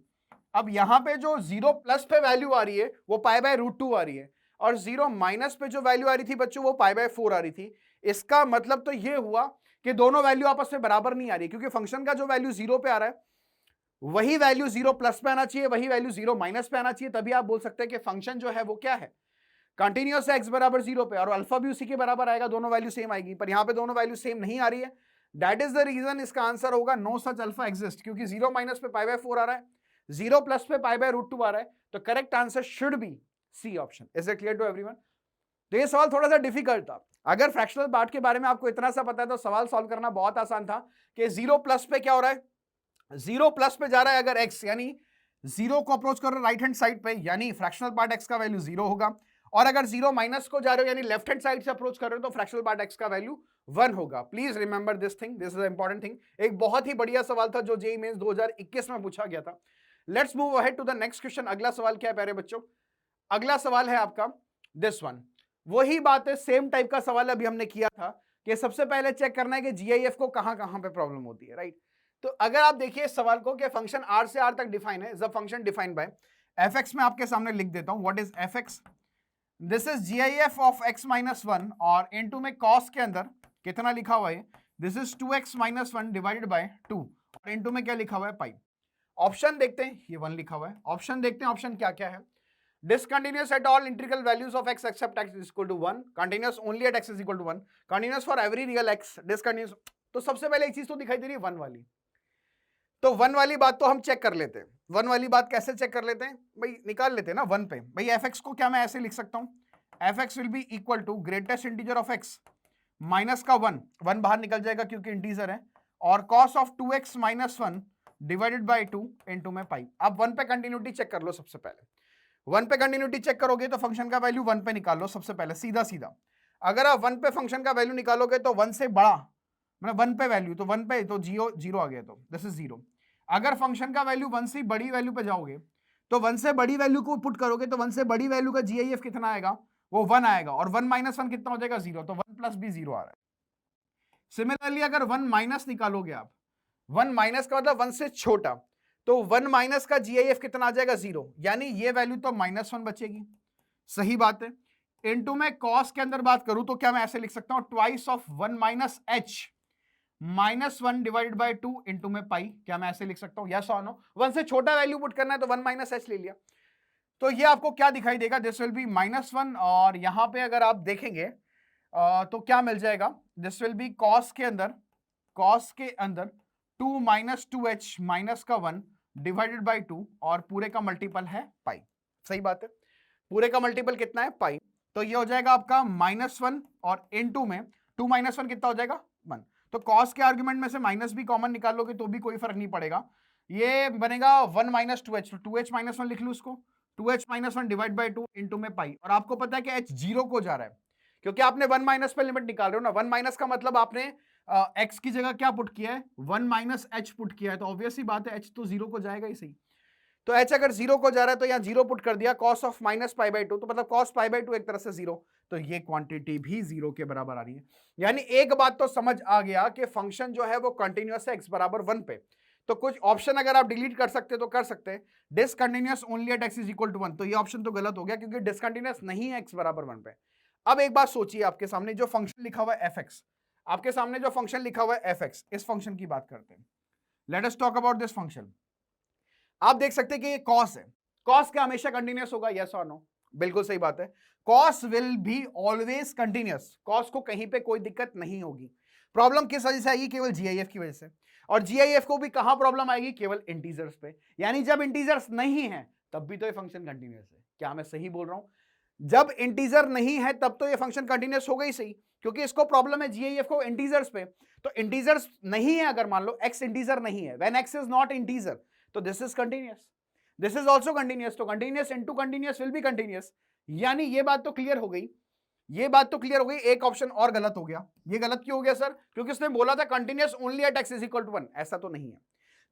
अब यहां पे जो 0 प्लस पे वैल्यू आ रही है वो π/√2 आ रही है, और 0 माइनस पे जो वैल्यू आ रही थी बच्चों वो π/4 आ रही थी। इसका मतलब तो ये हुआ कि दोनों वैल्यू आपस में बराबर नहीं आ रही, क्योंकि फंक्शन का जो वैल्यू 0 पे आ रहा है वही वैल्यू 0 प्लस पे आना चाहिए, वही वैल्यू 0 माइनस पे आना चाहिए, तभी आप बोल सकते हैं कि फंक्शन जो है वो क्या है, कंटिन्यूअस है, x बराबर 0 पे, और अल्फा भी उसी के बराबर आएगा, दोनों वैल्यू सेम आएगी, पर यहां पे दोनों वैल्यू सेम नहीं आ रही है। दैट इज द रीजन इसका आंसर होगा नो सच अल्फा एग्जिस्ट, क्योंकि 0 माइनस पे π/4 आ रहा है, 0 प्लस पे π/√2 आ रहा है, तो correct answer should be C option. Is it clear to everyone? तो ये सवाल थोड़ा सा डिफिकल्ट था, अगर फ्रैक्शनल पार्ट के बारे में आपको इतना सा पता है तो सवाल सॉल्व करना बहुत आसान था कि 0 प्लस पे क्या हो रहा है, 0 प्लस पे जा रहा है अगर x, यानी 0 को अप्रोच कर रहे हो राइट हैंड साइड पे, यानी फ्रैक्शनल पार्ट x का वैल्यू 0 होगा, और अगर 0 माइनस को जा रहे हो यानी लेफ्ट हैंड साइड से अप्रोच कर रहे हो तो फ्रैक्शनल पार्ट x का वैल्यू 1 होगा। Please remember this thing, this is the important thing. एक बहुत ही बढ़िया सवाल था जो जेईई मेंस 2021 में पूछा गया था। Let's move ahead to the next question. अगला सवाल क्या है प्यारे बच्चों, अगला सवाल है आपका दिस वन। वही बात है, सेम टाइप का सवाल अभी हमने किया था कि सबसे पहले चेक करना है कि जीआईएफ को कहां कहां पे प्रॉब्लम होती है, राइट। तो अगर आप देखिए इस सवाल को कि फंक्शन r से r तक डिफाइन है, जब फंक्शन डिफाइन बाय fx, में आपके सामने लिख देता हूं what is fx, this is GIF of x minus 1, और इनटू में cos के अंदर कितना लिखा हुआ है, this is 2x minus 1 divided by 2, और इनटू में क्या लिखा हुआ है पाई। ऑप्शन देखते हैं, ये 1 लिखा हुआ है, ऑप्शन देखते हैं ऑप्शन क्या क्या है। discontinuous at all integral values of x except x is equal to 1, continuous only at x is equal to 1, continuous for every real x, discontinuous। तो सबसे पहले एक चीज तो दिखाई दे रही है 1 वाली, तो 1 वाली बात तो हम चेक कर लेते हैं। 1 वाली बात कैसे चेक कर लेते हैं भाई, निकाल लेते हैं ना 1 पे। भाई fx को क्या मैं ऐसे लिख सकता हूं, fx will be equal to greatest integer of x minus का 1 बाहर निकल जाएगा क्योंकि इंटीजर है, और cos of 2x minus 1 divided by 2 into में पाई। अब 1 पे कंटिन्यूटी चेक कर लो सबसे पहले। 1 पे कंटिन्यूटी चेक करोगे तो फंक्शन का वैल्यू 1 पे निकाल लो सबसे पहले, सीधा सीधा। अगर आप 1 पे फंक्शन का वैल्यू निकालोगे तो 1 से बड़ा, मतलब 1 पे वैल्यू तो 1 पे तो 0 आ गया, तो दिस इज 0। अगर फंक्शन का वैल्यू 1 से बड़ी वैल्यू पे जाओगे तो 1 से बड़ी वैल्यू को पुट करोगे तो 1 से बड़ी वैल्यू का GIF कितना आएगा, वो 1 आएगा, और 1 माइनस 1 कितना हो जाएगा 0, तो 1 प्लस भी 0 आ रहा है। सिमिलरली अगर 1 माइनस निकालोगे आप, 1 माइनस का मतलब 1 से छोटा, तो 1 माइनस का GIF कितना आ जाएगा 0, यानी ये वैल्यू तो -1 बचेगी, सही बात है। इनटू में कॉस के अंदर बात करूं तो क्या मैं ऐसे लिख सकता हूं, twice of 1 minus h -1 divided by 2 into में पाई, क्या मैं ऐसे लिख सकता हूं, यस और नो। 1 से छोटा वैल्यू पुट करना है तो 1 माइनस h ले लिया, तो ये आपको क्या दिखाई देगा, दिस विल बी -1, और यहां पे अगर आप देखेंगे तो क्या मिल जाएगा, दिस विल बी कॉस के अंदर 2 माइनस 2h माइनस का 1 डिवाइडेड बाई 2, और पूरे का मल्टीपल है पाई, सही बात है, पूरे का मल्टीपल कितना है पाई, तो ये हो जाएगा आपका -1, और इनटू में 2 माइनस 1 कितना हो जाएगा 1, तो कॉस के आर्गुमेंट में से माइनस भी कॉमन निकाल लोगे तो भी कोई फर्क नहीं पड़ेगा, ये बनेगा 1 माइनस 2h, तो 2h माइनस 1 लिख लूं इसको, 2h minus 1 divide by 2 into में पाई, और आपको पता है कि h 0 को जा रहा है क्योंकि आपने 1 माइनस पे लिमिट निकाल रहे हो ना, 1 माइनस का मतलब आपने x की जगह क्या पुट किया है, 1 माइनस h पुट किया है, तो ऑब्वियस ही बात है h तो 0 को जाएगा ही सही, तो h अगर 0 को जा रहा है तो यहाँ 0 पुट कर दिया, cos of minus pi by 2, तो मतलब cos पाई बाई 2 एक तरह से 0, तो ये क्वांटिटी भी 0 के बराबर आ रही है। यानी एक बात तो समझ आ गया कि फंक्शन जो है वो कंटिन्यूअस है x बराबर 1 पे, तो कुछ ऑप्शन अगर आप डिलीट कर सकते तो कर सकते हैं, discontinuous only at x is equal to 1, तो ये ऑप्शन तो गलत हो गया क्योंकि डिसकंटिन्यूअस नहीं है x बराबर 1 पे। अब एक बात सोचिए, आपके सामने जो फंक्शन लिखा हुआ है fx, आपके सामने जो फंक्शन लिखा हुआ है fx, इस फंक्शन की बात करते हैं, let us talk about this function. आप देख सकते हैं कि ये कॉस है, कॉस क्या हमेशा कंटिन्यूअस होगा, यस और नो, बिल्कुल सही बात है, cos will be always continuous, cos को कहीं पे कोई दिक्कत नहीं होगी। प्रॉब्लम किस वजह से आएगी, केवल GIF की वजह से, और GIF को भी कहां प्रॉब्लम आएगी, केवल इंटीजर्स पे, यानी जब इंटीजर्स नहीं है तब भी तो ये फंक्शन कंटिन्यूअस है। क्या मैं सही बोल रहा हूं, जब इंटीजर नहीं है तब तो ये फंक्शन कंटिन्यूअस होगा ही सही, क्योंकि इसको प्रॉब्लम है GIF को इंटीजर्स पे, तो इंटीजर्स नहीं है, अगर मान लो x इंटीजर नहीं है, when x is not integer, तो this is continuous, this is also continuous, तो continuous into continuous will be continuous, यानी ये बात तो क्लियर हो गई, ये बात तो क्लियर हो गई। एक ऑप्शन और गलत हो गया, ये गलत क्यों हो गया सर, क्योंकि उसने बोला था continuous only at x is equal to 1, ऐसा तो नहीं है,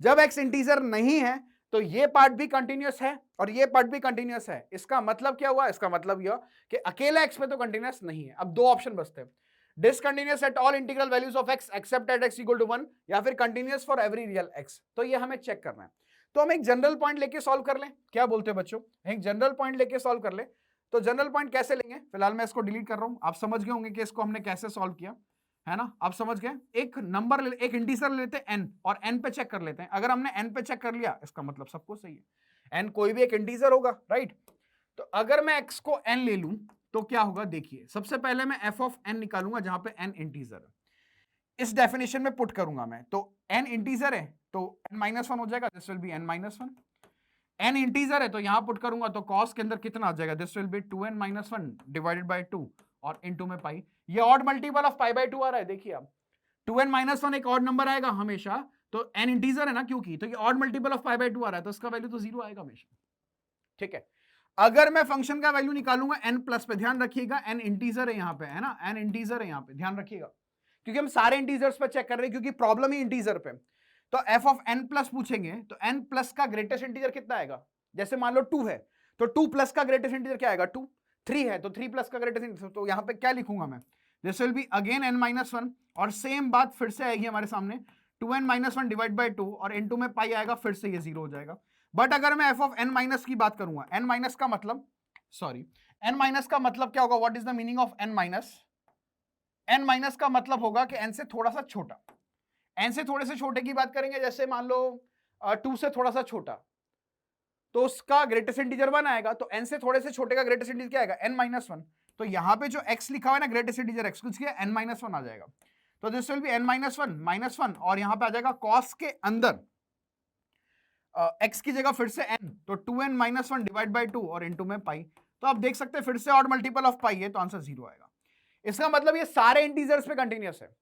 जब x इंटीजर नहीं है तो ये पार्ट भी कंटिन्यूअस है और ये पार्ट भी कंटिन्यूअस है। इसका मतलब क्या हुआ, इसका मतलब यह कि अकेला x पे तो कंटिन्यूअस नहीं है। अब दो ऑप्शन बचते हैं, discontinuous at all integral values of x except at x equal to 1, या फिर continuous for every real x, तो ये हमें चेक करना है। तो हम एक जनरल पॉइंट लेके सॉल्व कर लें, क्या बोलते हैं बच्चों, एक जनरल पॉइंट लेके सॉल्व कर ले। तो जनरल पॉइंट कैसे लेंगे, फिलहाल मैं इसको डिलीट कर रहा हूं, आप समझ गए होंगे कि इसको हमने कैसे सॉल्व किया है ना, आप समझ गए। एक नंबर एक इंटीजर लेते हैं n, और n पे चेक कर लेते हैं, अगर हमने n पे चेक कर लिया इसका मतलब सब कुछ सही है, n कोई भी एक इंटीजर होगा, राइट। तो अगर मैं x को n ले लूं तो क्या होगा, देखिए सबसे पहले मैं f ऑफ n निकालूंगा जहां पे n इंटीजर है, इस डेफिनेशन में पुट करूंगा मैं, तो n इंटीजर है तो n-1 हो जाएगा, this will B n-1, n integer है तो यहां पुट करूंगा तो cos के अंदर कितना आ जाएगा, this will B 2n-1 divided by 2 और इनटू में पाई, ये odd multiple of pi by 2 आ रहा है, देखिए आप 2n-1 एक ऑड नंबर आएगा हमेशा, तो n इंटीजर है ना क्योंकि, तो ये odd multiple of pi by 2 आ रहा है, तो इसका वैल्यू तो 0 आएगा हमेशा, ठीक है। अगर मैं फंक्शन का वैल्यू निकालूंगा n प्लस पे, ध्यान रखिएगा n इंटीजर है यहाँ पे, है ना, n इंटीजर है यहाँ पे, ध्यान रखिएगा, क्योंकि हम सारे इंटीजर्स पे चेक कर रहे हैं क्योंकि प्रॉब्लम ही इंटीजर पे। तो f ऑफ n प्लस पूछेंगे तो n प्लस का ग्रेटेस्ट इंटीजर कितना आएगा, जैसे मान लो 2 है तो 2 प्लस का ग्रेटेस्ट इंटीजर क्या आएगा 2, 3 है तो 3 प्लस का ग्रेटेस्ट इंटीजर, तो यहाँ पे क्या लिखूंगा मैं, this will be again n-1, और सेम बात फिर से आएगी हमारे सामने 2n-1 डिवाइड बाय 2 और इनटू में पाई आएगा, फिर से ये 0 हो जाएगा। बट अगर मैं f ऑफ n माइनस की बात करूंगा, n माइनस का मतलब n माइनस का मतलब क्या होगा, what is the meaning of n minus, n minus का मतलब होगा कि n से थोड़ा सा छोटा, n से थोड़े से छोटे की बात करेंगे, जैसे मान लो 2 से थोड़ा सा छोटा, तो उसका ग्रेटेस्ट इंटीजर 1 आएगा, तो n से थोड़े से छोटे का ग्रेटेस्ट इंटीजर क्या आएगा, n-1। तो यहां पे जो x लिखा हुआ है ना ग्रेटेस्ट इंटीजर x, कुछ क्या n-1 आ जाएगा, तो दिस विल बी n-1 और यहां पे आ जाएगा cos के अंदर x की जगह फिर से n, तो 2n-1 डिवाइड बाई 2 और इनटू में पाई। तो आप देख सकते हैं फिर से ऑड मल्टीपल ऑफ पाई है, तो आंसर 0 आएगा। इसका मतलब ये सारे इंटीजर्स पे कंटीन्यूअस है,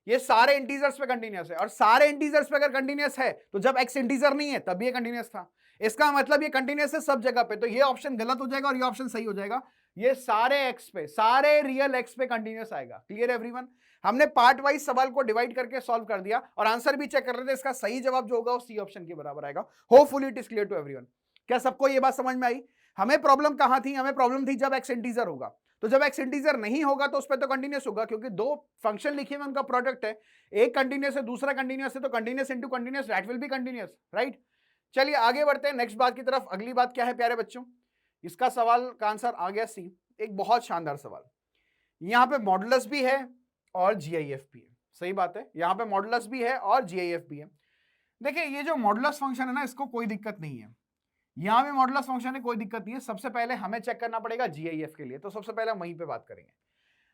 ये सारे इंटीजर्स पे कंटीन्यूअस है, और सारे इंटीजर्स पे अगर कंटीन्यूअस है तो जब x इंटीजर नहीं है तब ये कंटीन्यूअस था। इसका मतलब ये कंटीन्यूअस है सब जगह पे, तो ये ऑप्शन गलत हो जाएगा और ये ऑप्शन सही हो जाएगा। ये सारे x पे, सारे रियल x पे कंटीन्यूअस आएगा। Clear everyone? हमने पार्ट वाइज सवाल को डिवाइड करके सॉल्व कर दिया और आंसर भी चेक कर रहे थे, इसका सही जवाब जो होगा वो सी ऑप्शन के बराबर आएगा। Hopefully it is clear to everyone. क्या सबको ये बात समझ में आई? हमें प्रॉब्लम कहां थी? हमें प्रॉब्लम थी जब x इंटीजर होगा, तो जब x इंटीजर नहीं होगा तो उस पर तो कंटीन्यूअस होगा, क्योंकि दो फंक्शन लिखे हुए उनका प्रोडक्ट है, एक कंटीन्यूअस है दूसरा कंटीन्यूअस है, तो continuous into continuous that will be continuous, right? चलिए आगे बढ़ते हैं नेक्स्ट बात की तरफ। अगली बात क्या है प्यारे बच्चों? इसका सवाल का आंसर आ गया सी। एक बहुत शानदार सवाल, यहां पे मॉडुलस भी है और जीआईएफ भी है। सही बात है, यहां पे मॉडुलस भी है और जीआईएफ भी है। देखिए ये जो मॉडुलस फंक्शन है ना, इसको कोई दिक्कत नहीं है, यहां भी मॉडुलस फंक्शन है, कोई दिक्कत नहीं है। सबसे पहले हमें चेक करना पड़ेगा जीआईएफ के लिए, तो सबसे पहले हम वहीं पे बात करेंगे।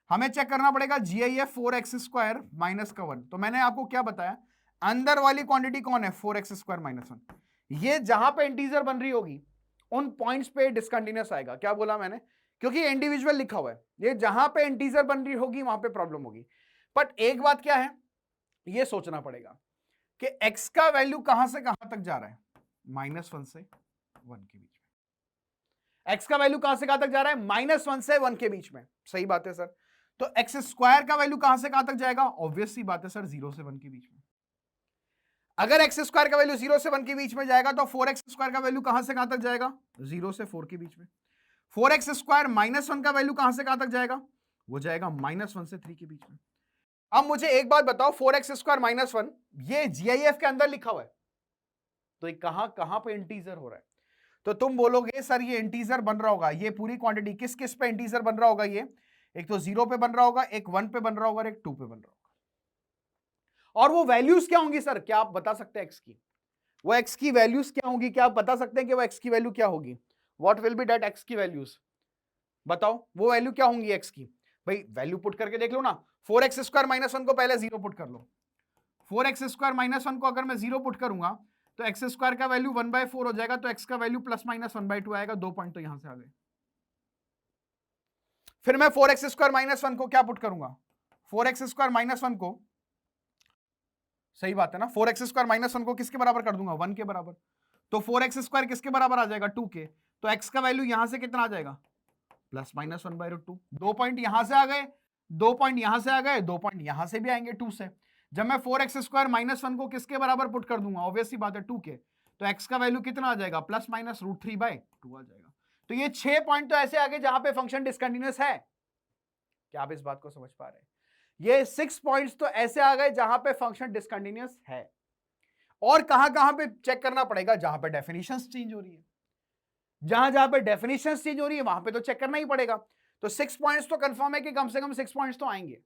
हमें चेक करना पड़ेगा जीआईएफ 4x² माइनस का 1। तो मैंने आपको क्या बताया, अंदर वाली क्वांटिटी कौन है, 4x² माइनस 1। ये जहां पे इंटीजर बन रही होगी उन पॉइंट्स पे डिसकंटिन्यूअस आएगा। क्या बोला मैंने? क्योंकि इंडिविजुअल लिखा हुआ है, ये जहां पे इंटीजर बन रही होगी वहां पे प्रॉब्लम होगी। बट एक बात क्या है, ये सोचना पड़ेगा कि x का वैल्यू कहां से कहां तक जा रहा है, -1 से 1 के बीच में। x का वैल्यू कहां से कहां तक जा रहा है, -1 से 1 के बीच में। सही बात है सर। तो x² का वैल्यू कहां से कहां तक जाएगा, ऑब्वियस सी बात है सर 0 से 1 के बीच में। अगर x² का वैल्यू 0 से 1 के बीच में जाएगा तो 4x² का वैल्यू कहां से कहां तक जाएगा, 0 से 4 के बीच में। 4x² माइनस 1 का वैल्यू कहां से कहां तक जाएगा, वो जाएगा -1 से 3 के बीच में। अब मुझे एक बात बताओ, 4x² माइनस 1 ये जीआईएफ के अंदर लिखा हुआ है, तो ये कहां कहां पे इंटीजर हो रहा है? तो तुम बोलोगे सर ये इंटीजर बन रहा होगा, ये पूरी क्वांटिटी किस किस पे इंटीजर बन रहा होगा, ये एक तो 0 पे बन रहा होगा, एक 1 पे बन रहा होगा और एक 2 पे बन रहा होगा। और वो वैल्यूज क्या होंगी सर, क्या आप बता सकते हैं x की? वो x की वैल्यूज क्या होंगी, क्या आप बता सकते हैं कि वो x की वैल्यू क्या होगी? What will be that x की वैल्यूज? बताओ वो वैल्यू क्या होंगी x की? भाई वैल्यू पुट करके देख लो ना। 4x² माइनस 1 को पहले 0 पुट कर लो। 4x² माइनस 1 को अगर मैं 0 पुट करूंगा तो x² का वैल्यू 1/4 हो जाएगा, तो x का वैल्यू ±1/2 आएगा। 2 पॉइंट तो यहां से आ गए। फिर मैं 4x² माइनस 1 को क्या पुट करूंगा, 4x² माइनस 1 को, सही बात है ना, 4x² माइनस 1 को किसके बराबर कर दूंगा, 1 के बराबर। तो 4x² किसके बराबर आ जाएगा, 2 के। तो x का वैल्यू यहां से कितना आ जाएगा, ±1/2। 2 पॉइंट यहां से आ गए, 2 पॉइंट यहां से आ गए, 2 पॉइंट यहां से भी आएंगे 2 से। जब मैं 4x² माइनस 1 को किसके बराबर पुट कर दूंगा, ऑब्वियस सी बात है 2 के, तो x का वैल्यू कितना आ जाएगा, ±√3/2 आ जाएगा। तो ये 6 पॉइंट तो ऐसे आ गए जहां पे फंक्शन डिसकंटिन्यूअस है। क्या आप इस बात को समझ पा रहे हैं? ये 6 पॉइंट्स तो ऐसे आ गए जहां पे फंक्शन डिसकंटिन्यूअस है। और कहां कहां पे चेक करना पड़ेगा, जहां पे डेफिनेशंस चेंज हो रही है। जहां जहां पे डेफिनेशंस चेंज हो रही है वहां पे तो चेक करना ही पड़ेगा। तो 6 पॉइंट्स तो कंफर्म है कि कम से कम 6 पॉइंट्स तो आएंगे।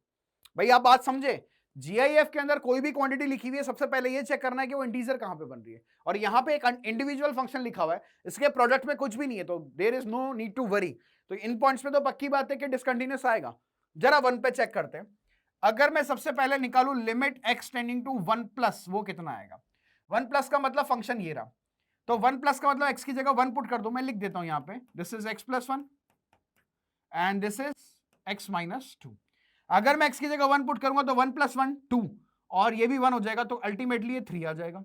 भाई आप बात समझे, जीआईएफ के अंदर कोई भी क्वांटिटी लिखी हुई है, सबसे पहले ये चेक करना है कि वो इंटीजर कहां पे बन रही है। और यहां पे एक इंडिविजुअल फंक्शन लिखा हुआ है, इसके प्रोडक्ट में कुछ भी नहीं है, तो there is no need to worry. तो इन पॉइंट्स पे तो पक्की बात है कि डिसकंटिन्यूअस आएगा। जरा 1 पे चेक करते हैं। अगर मैं सबसे पहले निकालू लिमिट x टेंडिंग टू 1+, वो कितना आएगा? 1+ का मतलब फंक्शन ये रहा, तो 1+ का मतलब x की जगह 1 पुट कर दो। मैं लिख देता हूं यहां पे, this is x+1 and this is x-2। अगर मैं x की जगह 1 पुट करूंगा तो 1 + 1 2, और ये भी 1 हो जाएगा, तो अल्टीमेटली ये 3 आ जाएगा।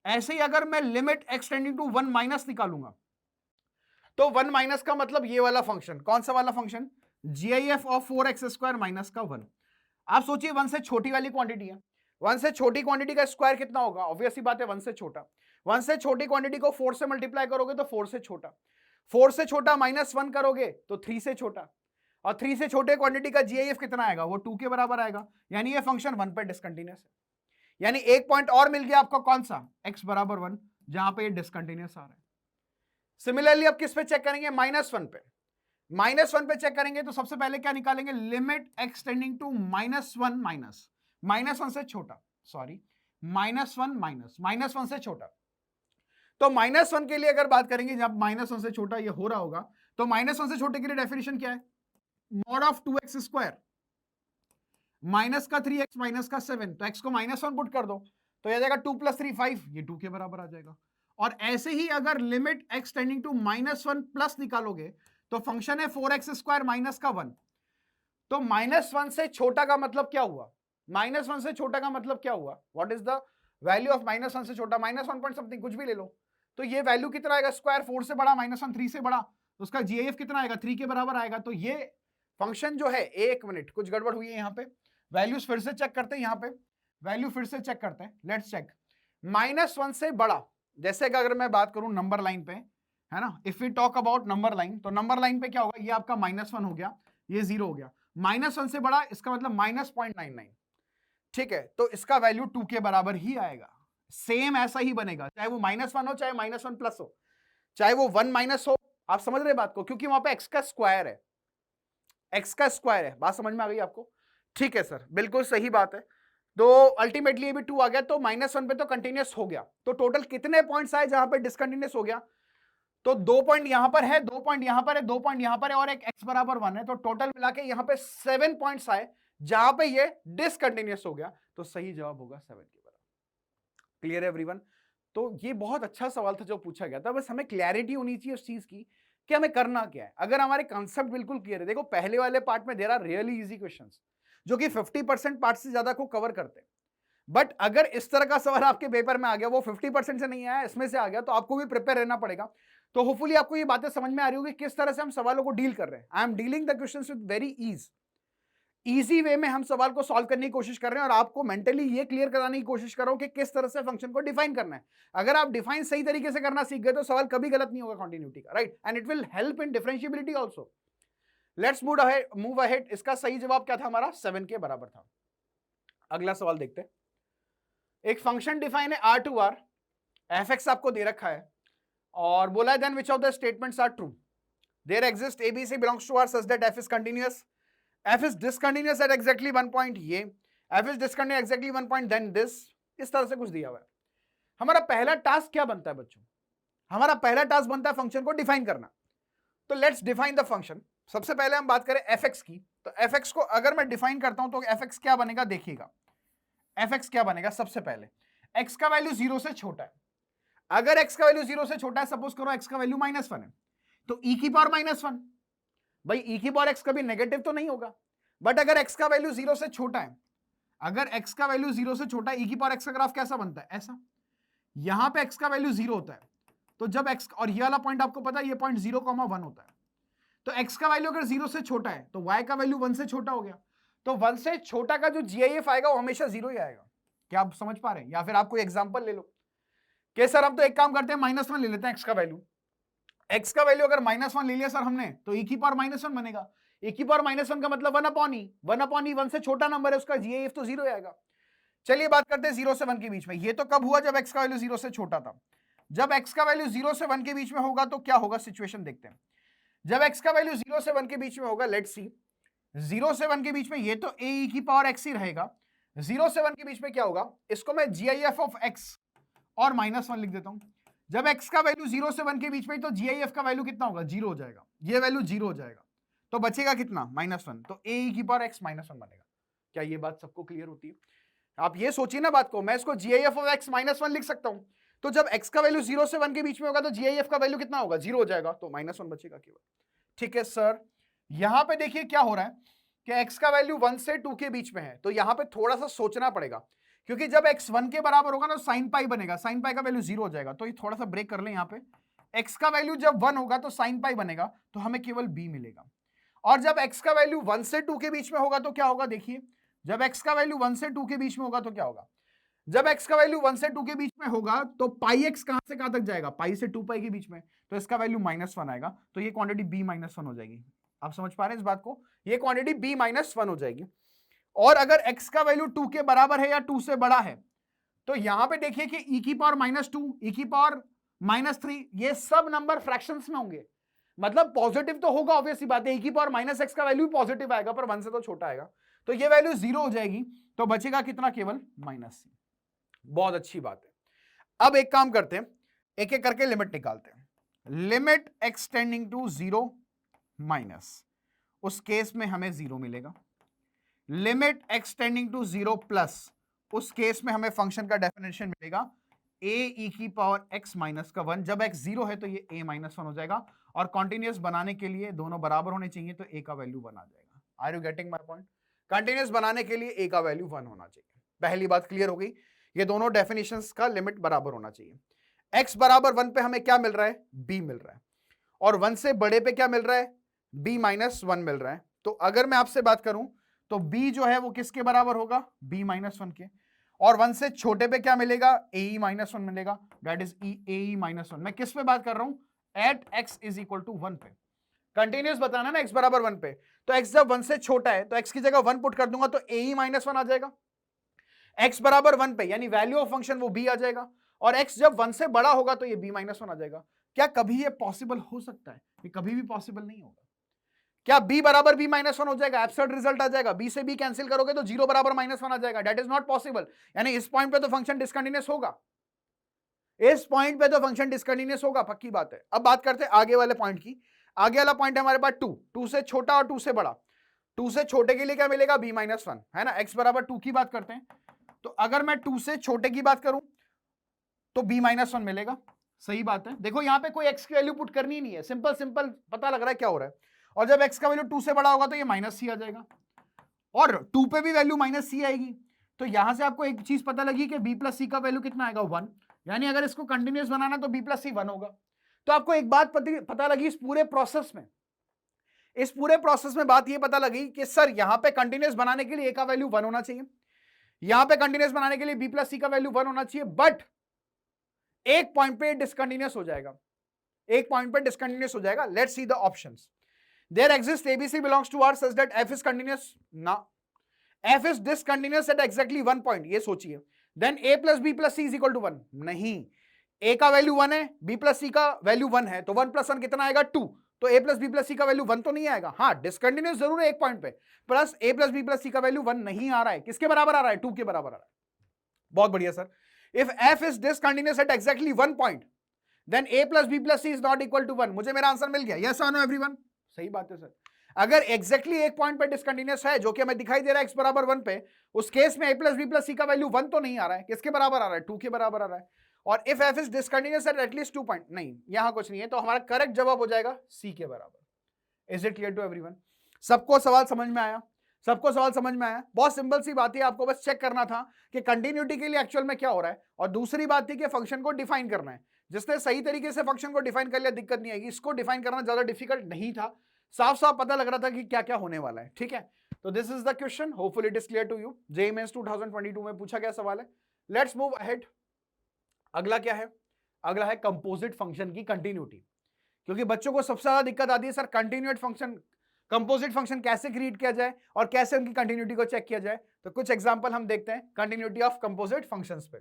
ऐसे ही अगर मैं लिमिट x टेंडिंग टू 1- निकालूंगा, तो 1- का मतलब ये वाला फंक्शन, कौन सा वाला function, GIF of 4x² minus का 1। आप सोचिए 1 से छोटी वाली क्वांटिटी है, 1 से छोटी क्वांटिटी का स्क्वायर कितना होगा, ऑब्वियस सी बात है 1 से छोटा। 1 से छोटी क्वांटिटी को 4 से मल्टीप्लाई करोगे तो 4 से छोटा, 4 से छोटा -1 करोगे तो 3 से छोटा, और 3 से छोटे क्वांटिटी का जीआईएफ कितना आएगा, वो 2 के बराबर आएगा। यानी ये फंक्शन 1 पे डिसकंटिन्यूअस है। यानी एक पॉइंट और मिल गया आपको, कौन सा, x बराबर 1, जहां पे ये डिसकंटिन्यूअस आ रहा है। सिमिलरली अब किस पे चेक करेंगे, -1 पे। -1 पे चेक करेंगे तो सबसे पहले क्या निकालेंगे, लिमिट x टेंडिंग टू -1 से छोटा, सॉरी -1 से छोटा। तो -1 के लिए अगर बात करेंगे, जब -1 से छोटा ये हो रहा होगा, तो -1 से छोटे के लिए डेफिनेशन क्या है? Mod of 2x square minus का 3x माइनस का 7, तो x को -1 पुट कर दो तो ये जाएगा 2 + 3 5, ये 2 के बराबर आ जाएगा। और ऐसे ही अगर limit x tending to -1 plus निकालोगे तो फंक्शन है 4x स्क्वायर माइनस का 1। तो -1 से छोटा का मतलब क्या हुआ? -1 से छोटा का मतलब क्या हुआ? What is the value of -1 से छोटा? -1 पॉइंट समथिंग, कुछ भी ले लो। तो ये वैल्यू कितना आएगा? स्क्वायर 4 से बड़ा, -1 3 से बड़ा, तो उसका जीआईएफ कितना आएगा? 3 के बराबर आएगा। तो ये फंक्शन जो है, एक मिनट, कुछ गड़बड़ हुई है यहाँ पे। वैल्यूज फिर से चेक करते हैं, यहाँ पे वैल्यू फिर से चेक करते हैं। Let's check. -1 से बड़ा, जैसे कि अगर मैं बात करूं नंबर लाइन पे, है ना, if we talk about number line, तो नंबर लाइन पे क्या होगा? ये आपका -1 हो गया, ये 0 हो गया। -1 से बड़ा, इसका मतलब -0.99, ठीक है। तो इसका वैल्यू 2 के बराबर ही आएगा। सेम ऐसा ही बनेगा, चाहे वो -1 हो, चाहे -1 प्लस हो, चाहे वो 1 माइनस हो। आप समझ रहे बात को? क्योंकि वहां पे x का स्क्वायर है, x का स्क्वायर है। बात समझ में आ गई आपको? ठीक है सर, बिल्कुल सही बात है। तो अल्टीमेटली ये भी 2 आ गया, तो -1 पे तो कंटिन्यूअस हो गया। तो टोटल कितने पॉइंट्स आए जहां पे डिसकंटिन्यूअस हो गया? तो 2 पॉइंट यहां पर है, 2 पॉइंट यहां पर है, 2 पॉइंट यहां पर है, और एक x बराबर 1 है। तो टोटल मिला के यहां पे 7 पॉइंट्स आए जहां पे ये डिसकंटिन्यूअस हो गया। तो सही जवाब होगा 7 के बराबर। क्लियर है एवरीवन? तो ये बहुत अच्छा सवाल था जो पूछा गया था। बस हमें क्लैरिटी होनी चाहिए उस चीज की कि हमें करना क्या है। अगर हमारे कॉन्सेप्ट बिल्कुल क्लियर है, देखो पहले वाले पार्ट में there are really easy questions जो कि 50% पार्ट से ज्यादा को कवर करते हैं। बट अगर इस तरह का सवाल आपके पेपर में आ गया, वो 50% से नहीं आया, इसमें से आ गया, तो आपको भी प्रिपेयर रहना पड़ेगा। तो होपफुली आपको ये बातें समझ में आ रही होगी किस तरह से हम सवालों को डील कर रहे हैं। I am dealing the questions with very easy way में हम सवाल को सॉल्व करने की कोशिश कर रहे हैं, और आपको मेंटली ये क्लियर कराने की कोशिश कर रहा हूं कि किस तरह से फंक्शन को डिफाइन करना है। अगर आप डिफाइन सही तरीके से करना सीख गए तो सवाल कभी गलत नहीं होगा कंटिन्यूटी का, right? And it will help in differentiability also. Let's move ahead. इसका सही जवाब क्या था हमारा? 7 के बराबर था। अगला सवाल देखते हैं। एक फंक्शन डिफाइन है R2R, fx आपको दे रखा है और बोला है then which of the statements are true? There exist ABC belongs to R such that f is continuous, f is discontinuous at exactly 1 point, ये f is discontinuous exactly 1 point then this, इस तरह से कुछ दिया हुआ है। हमारा पहला टास्क क्या बनता है बच्चों? हमारा पहला टास्क बनता है फंक्शन को डिफाइन करना। तो लेट्स डिफाइन द फंक्शन। सबसे पहले हम बात करें fx की, तो fx को अगर मैं डिफाइन करता हूं तो fx क्या बनेगा? देखिएगा fx क्या बनेगा। सबसे पहले x का वैल्यू 0 से छोटा है। अगर x का वैल्यू 0 से छोटा है, सपोज करो x का वैल्यू -1 है, तो e की पावर -1, भाई e की पावर x कभी नेगेटिव तो नहीं होगा। बट अगर x का वैल्यू 0 से छोटा है, अगर x का वैल्यू 0 से छोटा है, e की पावर x का ग्राफ कैसा बनता है? ऐसा। यहां पे x का वैल्यू 0 होता है, तो जब x, और ये वाला पॉइंट आपको पता है, ये पॉइंट 0,1 होता है। तो x का वैल्यू अगर 0 से छोटा है तो y का वैल्यू 1 से छोटा हो गया। तो 1 से छोटा का जो जीआईएफ आएगा वो हमेशा 0 ही आएगा। क्या आप समझ पा रहे हैं? या फिर आप कोई एग्जांपल ले लो कि सर हम तो एक काम करते हैं, -1 ले लेते हैं x का वैल्यू। x का वैल्यू अगर -1 ले लिया सर हमने, तो e की पावर -1 बनेगा। e की पावर -1 का मतलब 1/e 1 से छोटा नंबर है, उसका जीआईएफ तो 0 आएगा। चलिए बात करते हैं 0 से 1 के बीच में। ये तो कब हुआ? जब x का वैल्यू 0 से छोटा था। जब x का वैल्यू 0 से 1 के बीच में होगा तो क्या होगा? सिचुएशन देखते हैं। जब x का वैल्यू 0 से 1 के बीच में होगा, लेट्स सी, 0 से 1 के बीच में ये तो ae की पावर x ही रहेगा। 0 से 1 के बीच में क्या होगा? इसको मैं जीआईएफ ऑफ x और -1 लिख देता हूं। जब x का वैल्यू 0 से 1 के बीच में, तो जीआईएफ का वैल्यू कितना होगा? 0 हो जाएगा। ये वैल्यू 0 हो जाएगा, तो बचेगा कितना? -1। तो ae की पावर x -1 बनेगा। क्या ये बात सबको क्लियर होती है? आप ये सोचिए ना बात को, मैं इसको जीआईएफ ऑफ x -1 लिख सकता हूं। तो जब x का वैल्यू 0 से 1 के बीच में होगा तो जीआईएफ का वैल्यू कितना होगा? 0 हो जाएगा, तो -1 बचेगा केवल। ठीक है सर। यहां पे देखिए क्या हो रहा है कि x का वैल्यू 1 से 2 के बीच में है, तो यहां पे थोड़ा सा सोचना पड़ेगा, क्योंकि जब x 1 के बराबर होगा ना, साइन पाई बनेगा, साइन पाई का वैल्यू 0 हो जाएगा। तो ये थोड़ा सा ब्रेक कर लें यहाँ पे। x का वैल्यू जब 1 होगा तो साइन पाई बनेगा, तो हमें केवल b मिलेगा। और जब x का वैल्यू 1 से 2 के बीच में होगा तो क्या होगा? देखिए, जब x का वैल्यू 1 से 2 के बीच में होगा तो क्या होगा? जब x का वैल्यू 1 से 2 के बीच में होगा तो पाई x कहां से कहां तक जाएगा? पाई से 2 पाई के बीच में, तो इसका वैल्यू -1 आएगा। तो ये क्वांटिटी b -1 हो जाएगी। आप समझ पा रहे हैं इस बात को? ये क्वांटिटी b -1 हो जाएगी। और अगर x का वैल्यू 2 के बराबर है या 2 से बड़ा है, तो यहां पे देखिए कि e की पावर -2, e की पावर -3, ये सब नंबर फ्रैक्शंस में होंगे। मतलब पॉजिटिव तो होगा, ऑब्वियस सी बात है। e की पावर -x का वैल्यू पॉजिटिव आएगा, पर 1 से तो छोटा आएगा, तो ये वैल्यू 0 हो जाएगी। तो बचेगा कितना? केवल -c। बहुत अच्छी बात है। अब एक काम करते हैं, एक एक करके लिमिट निकालते हैं। लिमिट एक्सटेंडिंग टू 0 माइनस, उस केस में हमें 0 मिलेगा। लिमिट एक्सटेंडिंग टू 0 प्लस, उस केस में हमें फंक्शन का डेफिनेशन मिलेगा a e की पावर x माइनस का 1। जब x 0 है तो ये a माइनस 1 हो जाएगा, और कॉन्टिन्यूस बनाने के लिए दोनों बराबर होने चाहिए, तो a का वैल्यू 1 आ जाएगा। Are you getting my point? Continuous बनाने के लिए a का वैल्यू 1 होना चाहिए। पहली बात क्लियर हो गई, ये दोनों डेफिनेशंस का लिमिट बराबर होना चाहिए। x बराबर 1 पे हमें क्या मिल रहा है? b मिल रहा है, और 1 से बड़े पे क्या मिल रहा है? b माइनस 1 मिल रहा है। तो अगर मैं आपसे बात करूं तो b जो है वो किसके बराबर होगा? b माइनस 1 के। और 1 से छोटे पे क्या मिलेगा? ae माइनस 1 मिलेगा, दैट इज ae माइनस 1। मैं किस पे बात कर रहा हूं? At x is equal to 1 पे। कंटिन्यूस बताना ना x बराबर 1 पे, तो x जब 1 से छोटा है तो x की जगह 1 पुट कर दूंगा तो ae माइनस 1 आ जाएगा। x बराबर 1 पे यानी वैल्यू ऑफ फंक्शन वो b आ जाएगा, और x जब 1 से बड़ा होगा तो ये b माइनस 1 आ जाएगा। क्या कभी ये पॉसिबल हो सकता है? ये कभी भी पॉसिबल नहीं होगा। क्या b बराबर b माइनस 1 हो जाएगा? एब्सर्ड रिजल्ट आ जाएगा। b से b कैंसिल करोगे तो 0 बराबर माइनस 1 आ जाएगा। That is not possible. यानी इस पॉइंट पे तो फंक्शन डिसकंटिन्यूअस होगा, इस पॉइंट पे तो फंक्शन डिसकंटिन्यूअस होगा, पक्की बात है। अब बात करते हैं आगे वाले पॉइंट की। आगे वाला पॉइंट है हमारे पास 2 से छोटा और 2 से बड़ा। 2 से छोटे के लिए क्या मिलेगा? b माइनस 1 है ना। x बराबर 2 की बात करते हैं, तो अगर मैं 2 से छोटे की बात करूं तो b माइनस 1 मिलेगा। सही बात है। देखो यहां पे कोई x की वैल्यू पुट करनी नहीं है, सिंपल सिंपल पता लग रहा है क्या हो रहा है। और जब x का वैल्यू 2 से बड़ा होगा तो ये माइनस सी आ जाएगा, और 2 पे भी वैल्यू माइनस सी आएगी। तो यहां से आपको एक चीज पता लगी कि b प्लस सी का वैल्यू कितना आएगा? 1। यानी अगर इसको कंटिन्यूस बनाना तो b प्लस सी 1 होगा। तो आपको एक बात पता लगी इस पूरे प्रोसेस में, इस पूरे प्रोसेस में बात ये पता लगी कि सर यहां पे कंटिन्यूस बनाने के लिए a का वैल्यू 1 होना चाहिए, यहां पे कंटिन्यूस बनाने के लिए b प्लस सी का वैल्यू 1 होना चाहिए, बट एक पॉइंट पे डिसकंटिन्यूअस हो जाएगा, एक पॉइंट पे डिसकंटिन्यूअस हो जाएगा। Let's see the options. There exist abc belongs to R such that f is continuous, ना, f is discontinuous at exactly 1 point, ये सोचिए। Then a plus b plus c is equal to 1, नहीं, a का value 1 है, b plus c का value 1 है, तो 1 plus 1 कितना आएगा? 2। तो a plus b plus c का वैल्यू 1 तो नहीं आएगा। हाँ, डिसकंटिन्यूअस जरूर है एक पॉइंट पे, plus a plus b plus c का वैल्यू 1 नहीं आ रहा है। किसके बराबर आ रहा है? 2 के बराबर आ रहा है। बहुत बढ़िया sir. If f is discontinuous at exactly 1 point, then a plus b plus c is not equal to 1। मुझे मेरा आंसर मिल गया। Yes or no everyone? सही बात है सर। अगर एग्जैक्टली एक पॉइंट पे डिसकंटिन्यूअस है जो कि हमें दिखाई दे रहा है x बराबर 1 पे, उस केस में a plus b plus c का वैल्यू 1 तो नहीं आ रहा है। किसके बराबर आ रहा है? 2 के बराबर आ रहा है। और if f is discontinuous at least 2 point, नहीं, यहां कुछ नहीं है, तो हमारा करेक्ट जवाब हो जाएगा c के बराबर। Is it clear to everyone? सबको सवाल समझ में आया? सबको सवाल समझ में आया? बहुत सिंपल सी बात है, आपको बस चेक करना था कि कंटिन्यूटी के लिए एक्चुअल में क्या हो रहा है, और दूसरी बात थी कि फंक्शन को डिफाइन करना है। जिसने सही तरीके से फंक्शन को डिफाइन कर लिया दिक्कत नहीं आएगी। इसको डिफाइन करना ज्यादा डिफिकल्ट नहीं था, साफ साफ पता लग रहा था कि क्या क्या होने वाला है। ठीक है, तो this is the question, hopefully it is clear to you. JEE Mains 2022 में पूछा गया सवाल है। Let's move ahead. अगला क्या है? अगला है कंपोजिट फंक्शन की कंटिन्यूटी, क्योंकि बच्चों को सबसे ज्यादा दिक्कत आती है सर कंटिन्यूट फंक्शन, कंपोजिट फंक्शन कैसे क्रिएट किया जाए और कैसे उनकी कंटिन्यूटी को चेक किया जाए। तो कुछ एग्जांपल हम देखते हैं कंटिन्यूटी ऑफ कंपोजिट फंक्शंस पे।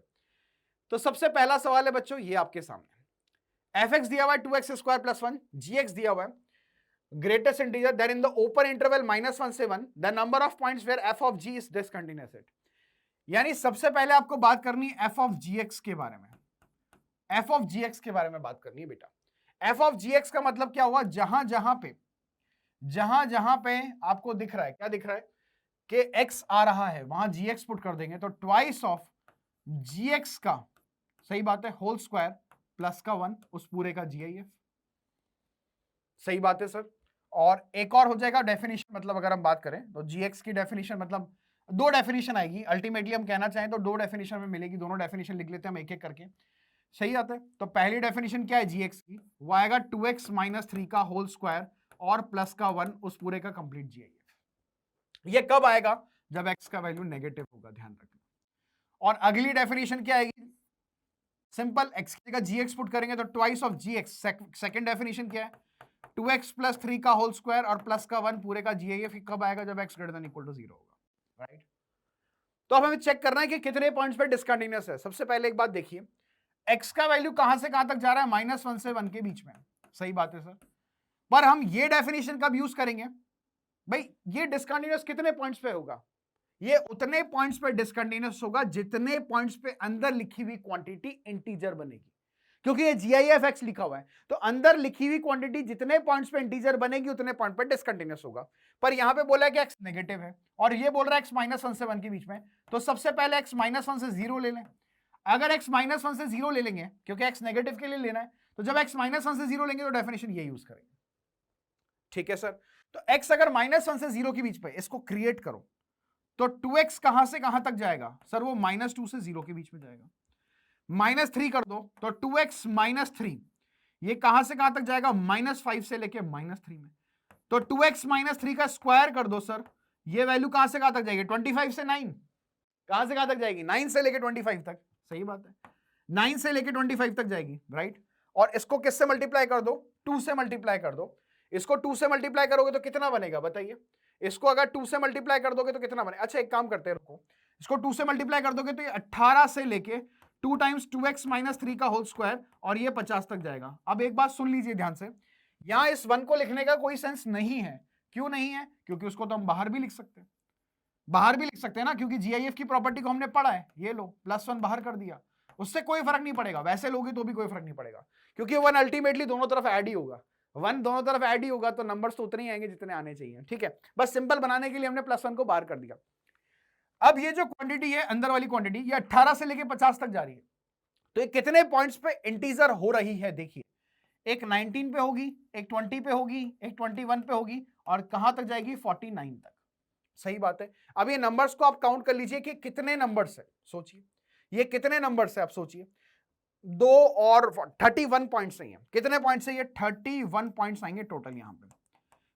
तो सबसे पहला सवाल है बच्चों ये आपके सामने, fx दिया हुआ है 2x स्क्वायर प्लस 1, gx दिया हुआ है greatest integer, then in the open interval -1 से 1 the number of points where f of g is discontinuous it. यानी सबसे पहले आपको बात करनी है f ऑफ gx के बारे में, f ऑफ gx के बारे में बात करनी है बेटा। f ऑफ gx का मतलब क्या हुआ? जहां जहां पे आपको दिख रहा है, क्या दिख रहा है कि x आ रहा है, वहां gx पुट कर देंगे तो ट्वाइस ऑफ gx का, सही बात है, होल स्क्वायर प्लस का 1 उस पूरे का GIF। सही बात है सर। और एक और हो जाएगा डेफिनेशन, मतलब अगर हम बात करें तो gx की डेफिनेशन, मतलब दो डेफिनेशन आएगी अल्टीमेटली, हम कहना चाहें तो दो डेफिनेशन में मिलेगी। दोनों डेफिनेशन लिख लेते हैं हम एक एक करके, सही आता है। तो पहली डेफिनेशन क्या है gx की? वो आएगा 2x - 3 का होल स्क्वायर और प्लस का 1 उस पूरे का कंप्लीट GIF। ये कब आएगा? जब x का वैल्यू नेगेटिव होगा, ध्यान रखना। और अगली डेफिनेशन क्या आएगी? सिंपल, x की जगह gx पुट करेंगे तो twice of gx। Second definition क्या है? 2x + 3 का होल स्क्वायर और प्लस का 1 पूरे का GIF। कब आएगा? जब x > 0 होगा, राइट। तो अब हमें चेक करना है कि कितने पॉइंट्स पे डिसकंटिन्यूअस है। सबसे पहले एक बात देखिए, x का वैल्यू कहां से कहां तक जा रहा है? -1 से 1 के बीच में, सही बात है सर। पर हम ये डेफिनेशन कब यूज करेंगे भाई? ये डिसकंटिन्यूअस कितने पॉइंट्स पे होगा? ये उतने पॉइंट्स पे डिसकंटिन्यूअस होगा जितने पॉइंट्स पे अंदर लिखी हुई क्वांटिटी इंटीजर बनेगी। क्योंकि ये GIF-X लिखा हुआ है, तो अंदर लिखी हुई क्वांटिटी जितने पॉइंट्स पे इंटीजर बनेगी उतने पॉइंट पे डिसकंटिन्यूअस होगा। पर यहां पे बोला है कि x नेगेटिव है और ये बोल रहा है x -1 से 1 के बीच में, तो सबसे पहले x -1 से 0 ले लें। अगर x -1 से 0 ले लेंगे, क्योंकि x नेगेटिव के लिए लेना है, तो जब x -1 से 0 लेंगे तो डेफिनेशन ये यूज करेंगे। ठीक है सर, तो x अगर -1 से 0 के बीच पे, इसको क्रिएट करो, तो 2x कहां से कहां तक जाएगा सर? वो -2 से 0 के बीच में जाएगा। -3 कर दो तो 2x -3, ये कहां से कहां तक जाएगा? -5 से लेके -3 में। तो 2x -3 का स्क्वायर कर दो सर, ये वैल्यू कहां से कहां तक जाएगी? 25 से 9, कहां से कहां तक जाएगी? 9 से लेके 25 तक। सही बात है, 9 से लेके 25 तक जाएगी, राइट। और इसको किससे मल्टीप्लाई कर दो? 2 से मल्टीप्लाई कर दो। इसको 2 से मल्टीप्लाई करोगे तो कितना बनेगा बताइए? इसको अगर 2 से मल्टीप्लाई कर दोगे तो कितना बनेगा? अच्छा एक काम करते हैं, रुको, इसको 2 से मल्टीप्लाई कर दोगे तो ये 18 से लेके 2 टाइम्स 2x -3 का होल स्क्वायर और ये 50 तक जाएगा। अब एक बात सुन लीजिए ध्यान से, यहां इस 1 को लिखने का कोई सेंस नहीं है। क्यों नहीं है? क्योंकि उसको तो हम बाहर भी लिख सकते हैं, बाहर भी लिख सकते हैं ना, क्योंकि GIF की प्रॉपर्टी को हमने पढ़ा है। ये लो +1 बाहर कर दिया, उससे कोई फर्क नहीं पड़ेगा, वैसे लोगे तो भी कोई फर्क नहीं पड़ेगा, क्योंकि 1 अल्टीमेटली दोनों तरफ ऐड ही होगा। 1 दोनों तरफ ऐड ही होगा तो नंबर्स तो उतने ही आएंगे जितने आने चाहिए। ठीक है, बस सिंपल बनाने के लिए हमने +1 को बाहर कर दिया। अब ये जो क्वांटिटी है, अंदर वाली क्वांटिटी, ये 18 से लेके 50 तक जा रही है, तो ये कितने पॉइंट्स पे इंटीजर हो रही है? देखिए, एक 19 पे होगी, एक 20 पे होगी, एक 21 पे होगी, और कहां तक जाएगी? 49 तक। सही बात है। अब ये नंबर्स को आप काउंट कर लीजिए कि कितने नंबर्स है, सोचिए ये कितने नंबर्स है, आप सोचिए। 2 और 31 पॉइंट्स हैं। कितने पॉइंट्स है? ये 31 पॉइंट्स आएंगे टोटल यहां पे।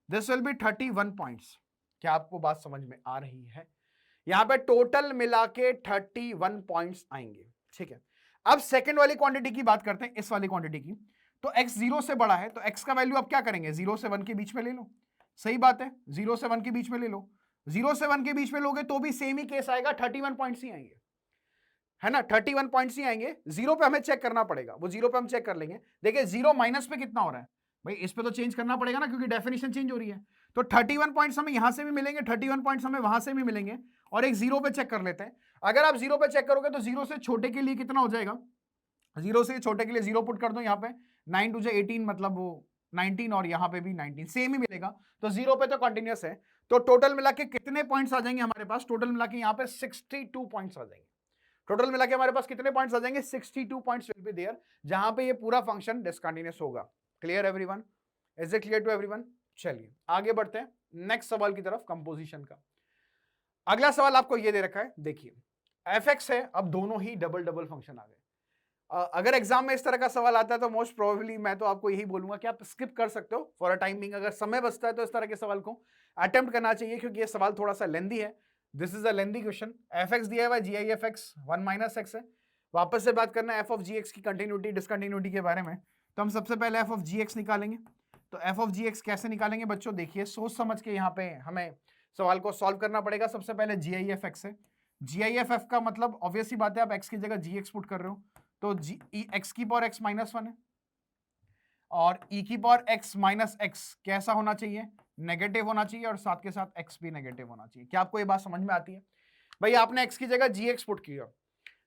This will B 31 points. क्या आपको बात समझ में आ रही है? यहां पे टोटल मिला के 31 पॉइंट्स आएंगे। ठीक है, अब सेकंड वाली क्वांटिटी की बात करते हैं, इस वाली क्वांटिटी की। तो x 0 से बड़ा है, तो x का वैल्यू आप क्या करेंगे? 0 से 1 के बीच में ले लो। सही बात है, 0 से 1 के बीच में ले लो। 0 से 1 के बीच में लोगे तो भी सेम ही केस आएगा, 31 पॉइंट्स ही आएंगे, है ना। 31 पॉइंट्स ही आएंगे। 0 पे हमें चेक करना पड़ेगा, वो 0 पे हम चेक कर लेंगे। देखिए 0 माइनस पे कितना हो रहा है भाई, इस पे तो चेंज करना पड़ेगा ना, क्योंकि डेफिनेशन चेंज हो रही है। तो 31 पॉइंट्स हमें यहां से भी मिलेंगे, 31 पॉइंट्स हमें वहां से भी मिलेंगे, और एक 0 पे चेक कर लेते हैं। अगर आप 0 पे चेक करोगे तो 0 से छोटे के लिए कितना हो जाएगा? 0 से छोटे के लिए 0 पुट कर दो यहाँ पे, 9 2 18, मतलब वो 19, और यहाँ पे भी 19 सेम ही मिलेगा। तो 0 पे तो कंटिन्यूअस है। तो टोटल मिला के कितने पॉइंट्स आ जाएंगे हमारे पास? टोटल मिला के यहाँ पे 62 पॉइंट्स आ जाएंगे। टोटल मिला के हमारे पास कितने पॉइंट्स आ जाएंगे? 62 पॉइंट्स विल बी देयर, जहां पे ये पूरा फंक्शन डिसकंटिन्यूअस होगा। Clear everyone? Is it clear to everyone? चलिए आगे बढ़ते हैं नेक्स्ट सवाल की तरफ, कंपोजिशन का। अगला सवाल आपको ये दे रखा है, देखिए f(x) है, अब दोनों ही डबल डबल फंक्शन आ गए। अगर एग्जाम में इस तरह का सवाल आता है तो मोस्ट प्रोबेबली मैं तो आपको यही बोलूंगा कि आप स्किप कर सकते हो फॉर अ टाइमिंग। अगर समय बचता है तो इस तरह के सवाल को अटेम्प्ट करना चाहिए, क्योंकि ये सवाल थोड़ा सा लेंदी है। This is a lengthy question. f(x) दिया हुआ है, GIF(x) 1 - x है। वापस से बात करना है f(g(x) की कंटिन्यूटी डिसकंटिन्यूटी के बारे में, तो हम सबसे पहले f(g(x) निकालेंगे। तो f(g(x) कैसे निकालेंगे बच्चों? देखिए सोच समझ के यहाँ पे हमें सवाल को सॉल्व करना पड़ेगा। सबसे पहले GIF(x) है। GIF(f) का मतलब ऑब्वियस ही बात है, आप x की जगह gx पुट कर रहे हो, तो x की पावर x -1 है, और e की पावर x -x कैसा होना चाहिए? नेगेटिव होना चाहिए, और साथ के साथ x भी नेगेटिव होना चाहिए। क्या आपको ये बात समझ में आती है? भाई आपने x की जगह gx पुट किया,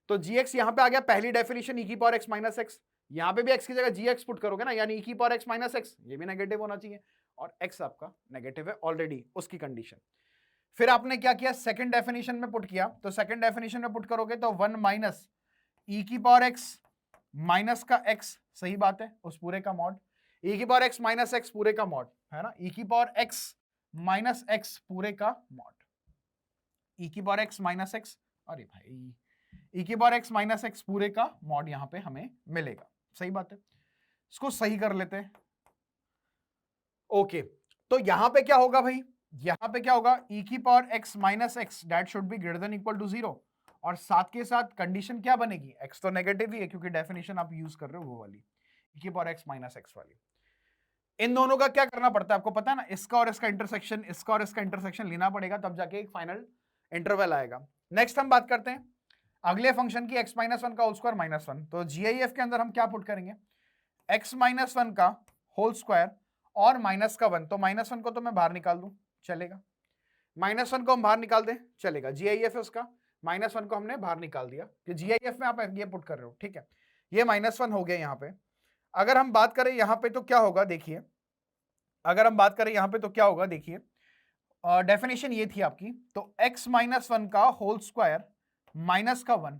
तो gx यहां पे आ गया, पहली डेफिनेशन e की पावर x -x। यहां पे भी x की जगह gx पुट करोगे ना, यानी e की पावर x -x, ये भी नेगेटिव होना चाहिए, और x आपका नेगेटिव है ऑलरेडी, उसकी कंडीशन। फिर आपने क्या किया? सेकंड डेफिनेशन में पुट किया, तो सेकंड डेफिनेशन में पुट करोगे तो 1 - e की पावर x माइनस का x, सही बात है, उस पूरे का मॉड, e की पावर x -x पूरे का मॉड, है ना, e की पावर x -x पूरे का मॉड, e की पावर x -x, अरे भाई e की पावर x -x पूरे का मॉड यहां पे हमें मिलेगा। सही बात है, इसको सही कर लेते हैं। ओके, तो यहां पे क्या होगा भाई? यहां पे क्या होगा? e की power x -x that should be greater than equal to 0, और साथ के साथ कंडीशन क्या बनेगी? x तो नेगेटिव ही है, क्योंकि डेफिनेशन आप यूज कर रहे हो वो वाली, e की पावर x -x वाली। इन दोनों का क्या करना पड़ता है आपको पता है ना? इसका और इसका इंटरसेक्शन, इसका और इसका इंटरसेक्शन लेना पड़ेगा, तब जाके एक फाइनल इंटरवल आएगा। नेक्स्ट हम बात करते हैं अगले फंक्शन की, x -1 का होल स्क्वायर -1। तो GIF के अंदर हम क्या पुट करेंगे? x -1 का होल स्क्वायर और माइनस का 1, तो -1 को तो मैं बाहर निकाल दूं, चलेगा। -1 को हम बाहर निकाल दें, चलेगा। GIF है उसका, -1 को हमने बाहर निकाल दिया, कि GIF में आप ये पुट कर रहे हो, ठीक है। ये -1 हो गया यहाँ पे। अगर हम बात करें यहाँ पे तो क्या होगा देखिए, अगर हम बात करें यहाँ पे तो क्या होगा देखिए, डेफिनेशन ये थी आपकी, तो x -1 का होल स्क्वायर माइनस का 1,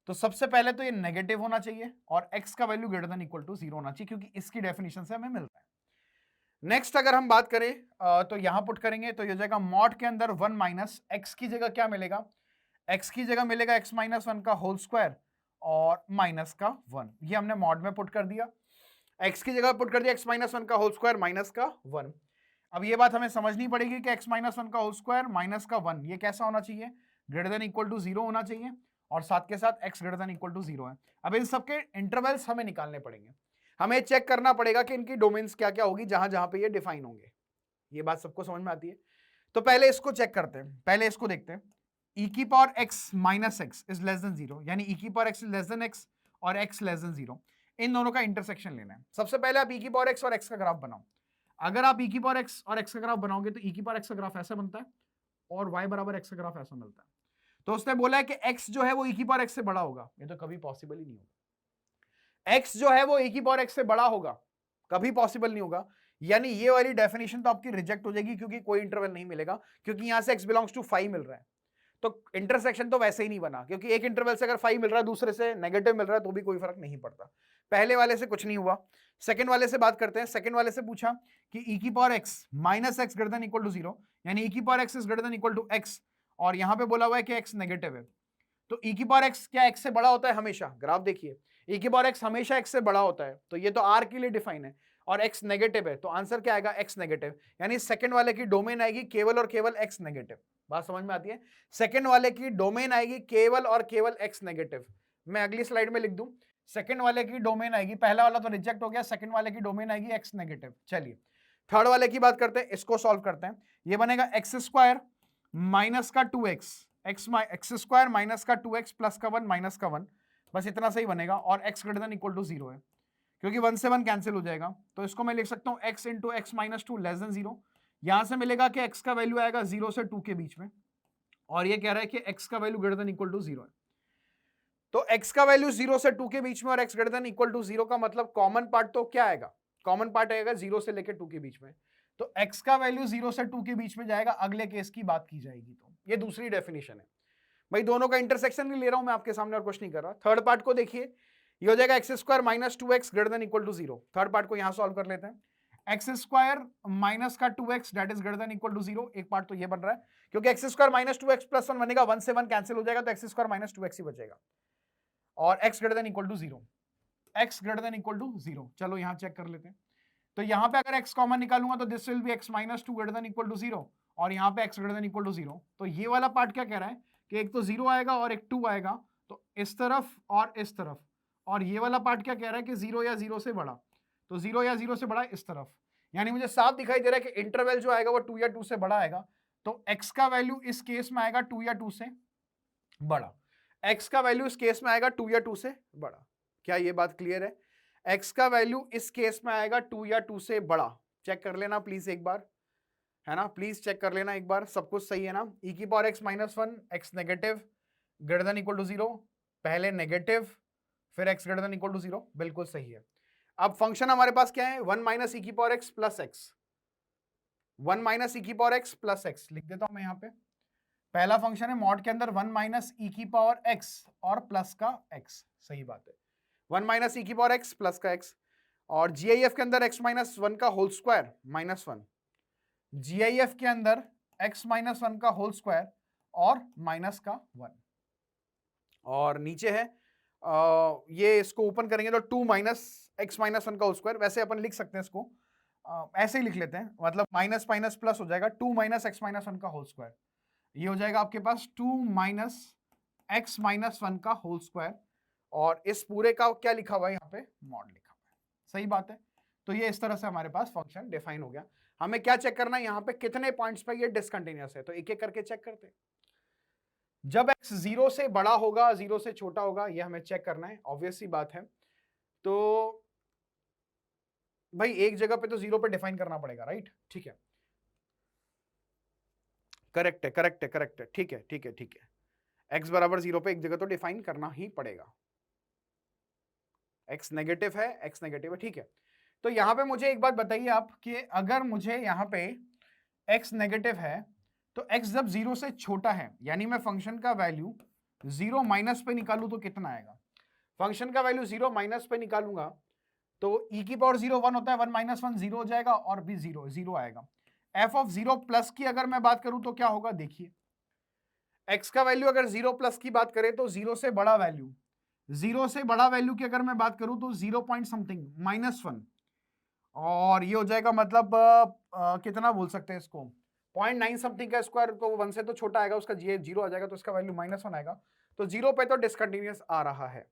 तो सबसे पहले तो ये नेगेटिव होना चाहिए और x का value greater than equal to 0 होना चाहिए, क्योंकि इसकी डेफिनेशन से हमें मिल रहा है। नेक्स्ट अगर हम बात करें तो यहां पुट करेंगे तो ये हो जाएगा मॉड के अंदर 1 माइनस x की जगह क्या मिलेगा, x की जगह मिलेगा x -1 का होल स्क्वायर और माइनस का 1, ये हमने मॉड में पुट कर दिया, x की जगह पुट कर दिया x -1 का होल स्क्वायर माइनस का 1। अब ये बात हमें समझनी पड़ेगी कि x -1 का होल स्क्वायर माइनस का 1 ये कैसा होना चाहिए, ग्रेटर देन इक्वल टू 0 होना चाहिए, और साथ के साथ x greater than equal to 0 है। अब इन सबके इंटरवल्स हमें निकालने पड़ेंगे, हमें चेक करना पड़ेगा कि इनकी डोमेन्स क्या क्या होगी जहां जहां पे ये डिफाइन होंगे। ये बात सबको समझ में आती है? तो पहले इसको चेक करते हैं, पहले इसको देखते हैं। e की power x minus x is less than 0, यानी e की power x is less than x और x लेस देन 0, इन दोनों का इंटरसेक्शन लेना है। सबसे पहले आप e की पावर x और x का ग्राफ बनाओ। अगर आप e की पावर x और x का ग्राफ बनाओगे तो e की पावर x का ग्राफ ऐसा बनता है और y बराबर x का ग्राफ ऐसा मिलता है। तो उसने बोला है कि x जो है वो e की पावर x से बड़ा होगा, ये तो कभी पॉसिबल ही नहीं होगा। x जो है वो e की पावर x से बड़ा होगा, कभी पॉसिबल नहीं होगा, यानी ये वाली डेफिनेशन तो आपकी रिजेक्ट हो जाएगी, क्योंकि कोई इंटरवल नहीं मिलेगा, क्योंकि यहां से x बिलोंग्स टू 5 मिल रहा है, तो इंटरसेक्शन तो वैसे ही नहीं बना, क्योंकि एक इंटरवल से अगर 5 मिल रहा है दूसरे से नेगेटिव मिल रहा है तो भी कोई फर्क नहीं पड़ता। पहले वाले से कुछ नहीं हुआ। सेकंड वाले से बात करते हैं। सेकंड वाले से पूछा कि e की power x minus x greater than equal to 0, यानी e की power x is greater than equal to x, और यहां पे बोला हुआ है कि x नेगेटिव है, तो e की पावर x क्या x से बड़ा होता है हमेशा? ग्राफ देखिए, e की पावर x हमेशा x से बड़ा होता है, तो ये तो r के लिए डिफाइन है, और x नेगेटिव है, तो आंसर क्या आएगा? x नेगेटिव, यानी सेकंड वाले की डोमेन आएगी केवल और केवल x नेगेटिव। बात समझ में आती है? सेकंड वाले की डोमेन आएगी केवल और केवल x नेगेटिव। मैं अगली स्लाइड में लिख दूं, सेकंड वाले की डोमेन आएगी, पहला वाला तो रिजेक्ट हो गया, सेकंड वाले की डोमेन आएगी x नेगेटिव। चलिए थर्ड वाले की बात करते हैं, इसको सॉल्व करते हैं। ये बनेगा एक्स स्क्वायर माइनस का 2x, एक्स स्क्वायर माइनस का 2x प्लस का 1 माइनस का 1, बस इतना सही बनेगा, और x greater than equal to 0 है, क्योंकि 1 से 1 कैंसिल हो जाएगा, तो इसको मैं लिख सकता हूं x into x minus 2 less than 0। यहां से मिलेगा कि x का वैल्यू आएगा 0 से 2 के बीच में, और ये कह रहा है कि x का value greater than equal to 0 है, तो x का वैल्यू 0 से 2 के बीच में और x greater than equal to 0 का मतलब कॉमन पार्ट तो क्या आएगा? कॉमन पार्ट आएगा 0 से लेकर 2 के बीच में, तो x का वैल्यू 0 से 2 के बीच में जाएगा, अगले केस की बात की जाएगी। तो ये दूसरी डेफिनेशन है भाई, दोनों का इंटरसेक्शन भी ले रहा हूं मैं आपके सामने और कुछ नहीं कर रहा। थर्ड पार्ट को देखिए, ये हो जाएगा x square minus 2x greater than equal to 0। Third part को यहां सॉल्व कर लेते हैं, एक्स स्क्वायर माइनस का 2x that is greater than equal to 0। एक पार्ट तो ये बन रहा है, क्योंकि x square minus 2x plus 1 बनेगा, 1 से 1 कैंसिल हो जाएगा, तो एक्स स्क्वायर माइनस 2x ही बचेगा, और x greater than equal to 0, x greater than equal to 0। चलो यहां चेक कर लेते हैं, तो यहां पे अगर x कॉमन निकालूंगा तो this will be x minus 2 greater than equal to 0, और यहां पे x greater than equal to 0। तो ये वाला पार्ट क्या कह रहा है कि एक तो 0 आएगा और एक 2 आएगा, तो इस तरफ और इस तरफ, और ये वाला पार्ट क्या कह रहा है कि 0 या 0 से बड़ा, तो 0 या 0 से बड़ा इस तरफ, यानी मुझे साफ दिखाई दे रहा है कि इंटरवल जो आएगा वो 2 या 2 से बड़ा आएगा, तो x का वैल्यू इस केस में आएगा 2 या 2 से बड़ा, x का वैल्यू इस केस में आएगा 2 या 2 से बड़ा। क्या ये बात क्लियर है? x का वैल्यू इस केस में आएगा 2 या 2 से बड़ा। चेक कर लेना प्लीज एक बार, है ना, प्लीज चेक कर लेना एक बार, सब कुछ सही है ना? e की power x minus 1, x negative greater than equal to 0, पहले नेगेटिव फिर x greater than equal to 0, बिल्कुल सही है। अब फंक्शन हमारे पास क्या है? 1 माइनस ई की power x plus x, 1 minus e की पावर एक्स प्लस एक्स लिख देता हूं मैं यहाँ पे। पहला फंक्शन है मॉड के अंदर 1 माइनस ई की पावर एक्स और प्लस का एक्स, सही बात है, 1 माइनस ई की पावर एक्स प्लस का एक्स, और जीआईएफ के अंदर x माइनस 1 का होल स्क्वायर माइनस 1, जीआईएफ के अंदर x माइनस 1 का होल स्क्वायर और माइनस का 1, और नीचे है ये इसको ओपन करेंगे तो 2 माइनस एक्स माइनस 1 का होल स्क्वायर, वैसे अपन लिख सकते हैं इसको ऐसे ही लिख लेते हैं, मतलब माइनस माइनस प्लस हो जाएगा, 2 माइनस एक्स माइनस 1 का होल स्क्वायर, ये हो जाएगा आपके पास 2 माइनस एक्स माइनस 1 का होल स्क्वायर, और इस पूरे का क्या लिखा हुआ है यहाँ पे? मॉड लिखा हुआ है, सही बात है। तो ये इस तरह से हमारे पास फंक्शन डिफाइन हो गया। हमें क्या चेक करना है यहाँ पे? कितने पॉइंट्स पे ये डिसकंटिन्यूअस है, तो एक एक करके चेक करते हैं। जब x 0 से बड़ा होगा 0 से छोटा होगा, ये हमें चेक करना है, ऑब्वियस सी बात है। तो भाई एक जगह पे तो 0 पे डिफाइन करना पड़ेगा, राइट? ठीक है, करेक्ट है, करेक्ट है, करेक्ट है, ठीक है, ठीक है, ठीक है, x बराबर 0 पे एक जगह तो डिफाइन करना ही पड़ेगा। x नेगेटिव है, x नेगेटिव है, ठीक है। तो यहां पे मुझे एक बात बताइए आप कि अगर मुझे यहां पे x नेगेटिव है तो x जब 0 से छोटा है, यानी मैं फंक्शन का वैल्यू 0 माइनस पे निकालूं तो कितना आएगा? फंक्शन का वैल्यू 0 माइनस पे निकालूंगा तो e की पावर 0 1 होता है, 1 माइनस 1 0 हो जाएगा और भी 0 आएगा। f ऑफ 0 प्लस की अगर मैं बात करूं तो क्या होगा? देखिए x का वैल्यू अगर 0 प्लस की बात करें तो 0 से बड़ा वैल्यू, 0 से बड़ा वैल्यू की अगर मैं बात करूं तो 0 पॉइंट समथिंग माइनस 1, और ये हो जाएगा मतलब कितना बोल सकते हैं इसको, 0.9 समथिंग का स्क्वायर, तो 1 से तो छोटा आएगा, उसका 0 आ जाएगा तो इसका वैल्यू -1 आएगा। तो 0 पे तो डिसकंटिन्यूअस आ रहा है,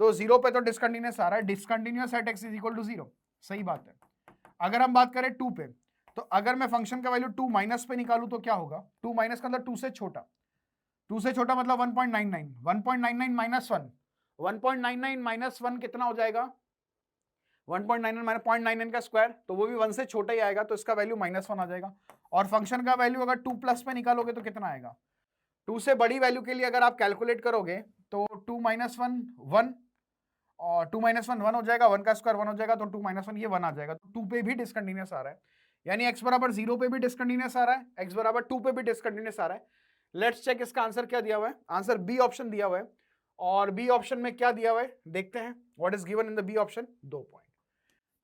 तो 0 पे तो डिसकंटिन्यूअस आ रहा है, discontinuous at x is equal to 0, सही बात है। अगर हम बात करें 2 पे, तो अगर मैं फंक्शन का वैल्यू 2 माइनस पे निकालूं तो क्या होगा? 2 माइनस का मतलब 2 से छोटा, 2 से छोटा मतलब 1.99, 1.99 माइनस 1, 1.99 माइनस 1 कितना हो जाएगा? 1.99 माइनस 0.99 का स्क्वायर, तो वो भी 1 से छोटा ही आएगा, तो इसका वैल्यू -1 आ जाएगा। और फंक्शन का वैल्यू अगर 2 प्लस पे निकालोगे तो कितना आएगा? 2 से बड़ी वैल्यू के लिए अगर आप कैलकुलेट करोगे तो 2 माइनस 1 1, और 2 माइनस 1 1 हो जाएगा, 1 का स्क्वायर 1 हो जाएगा, तो 2 माइनस 1 ये 1 आ जाएगा। तो 2 पे भी डिसकंटिन्यूअस आ रहा है, यानी x बराबर 0 पे भी डिसकंटिन्यूअस आ रहा है, x बराबर 2 पे भी डिसकंटिन्यूअस आ रहा है। लेट्स चेक इसका आंसर क्या दिया हुआ है। आंसर बी ऑप्शन दिया हुआ है, और बी ऑप्शन में क्या दिया हुआ है देखते हैं। What is given in the B option? 2 point.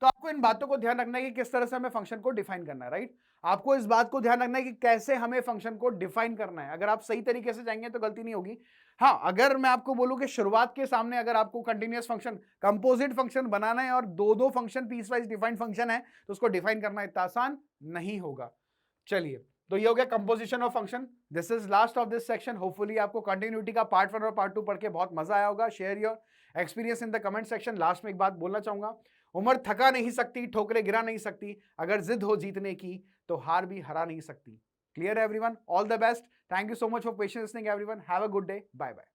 तो आपको इन बातों को ध्यान रखना है कि किस तरह से हमें फंक्शन को डिफाइन करना है, राइट। आपको इस बात को ध्यान रखना है कि कैसे हमें फंक्शन को डिफाइन करना है। अगर आप सही तरीके से जाएंगे तो गलती नहीं होगी। हाँ, अगर मैं आपको बोलूं कि शुरुआत के सामने अगर आपको कंटिन्यूअस फंक्शन, कंपोजिट फंक्शन बनाना है और दो function piecewise defined function है, तो उसको डिफाइन करना इतना आसान नहीं होगा। चलिए, तो ये हो गया composition of function. This is last of this section. Hopefully आपको कंटिन्यूटी का पार्ट 1 और पार्ट 2 पढ़ के बहुत मजा आया होगा। Share your experience in the comment section. Last में एक बात बोलना चाहूंगा, उम्र थका नहीं सकती, ठोकरे गिरा नहीं सकती, अगर जिद हो जीतने की तो हार भी हरा नहीं सकती। Clear everyone? All the best. Thank you so much for patience listening everyone. Have a good day. Bye bye.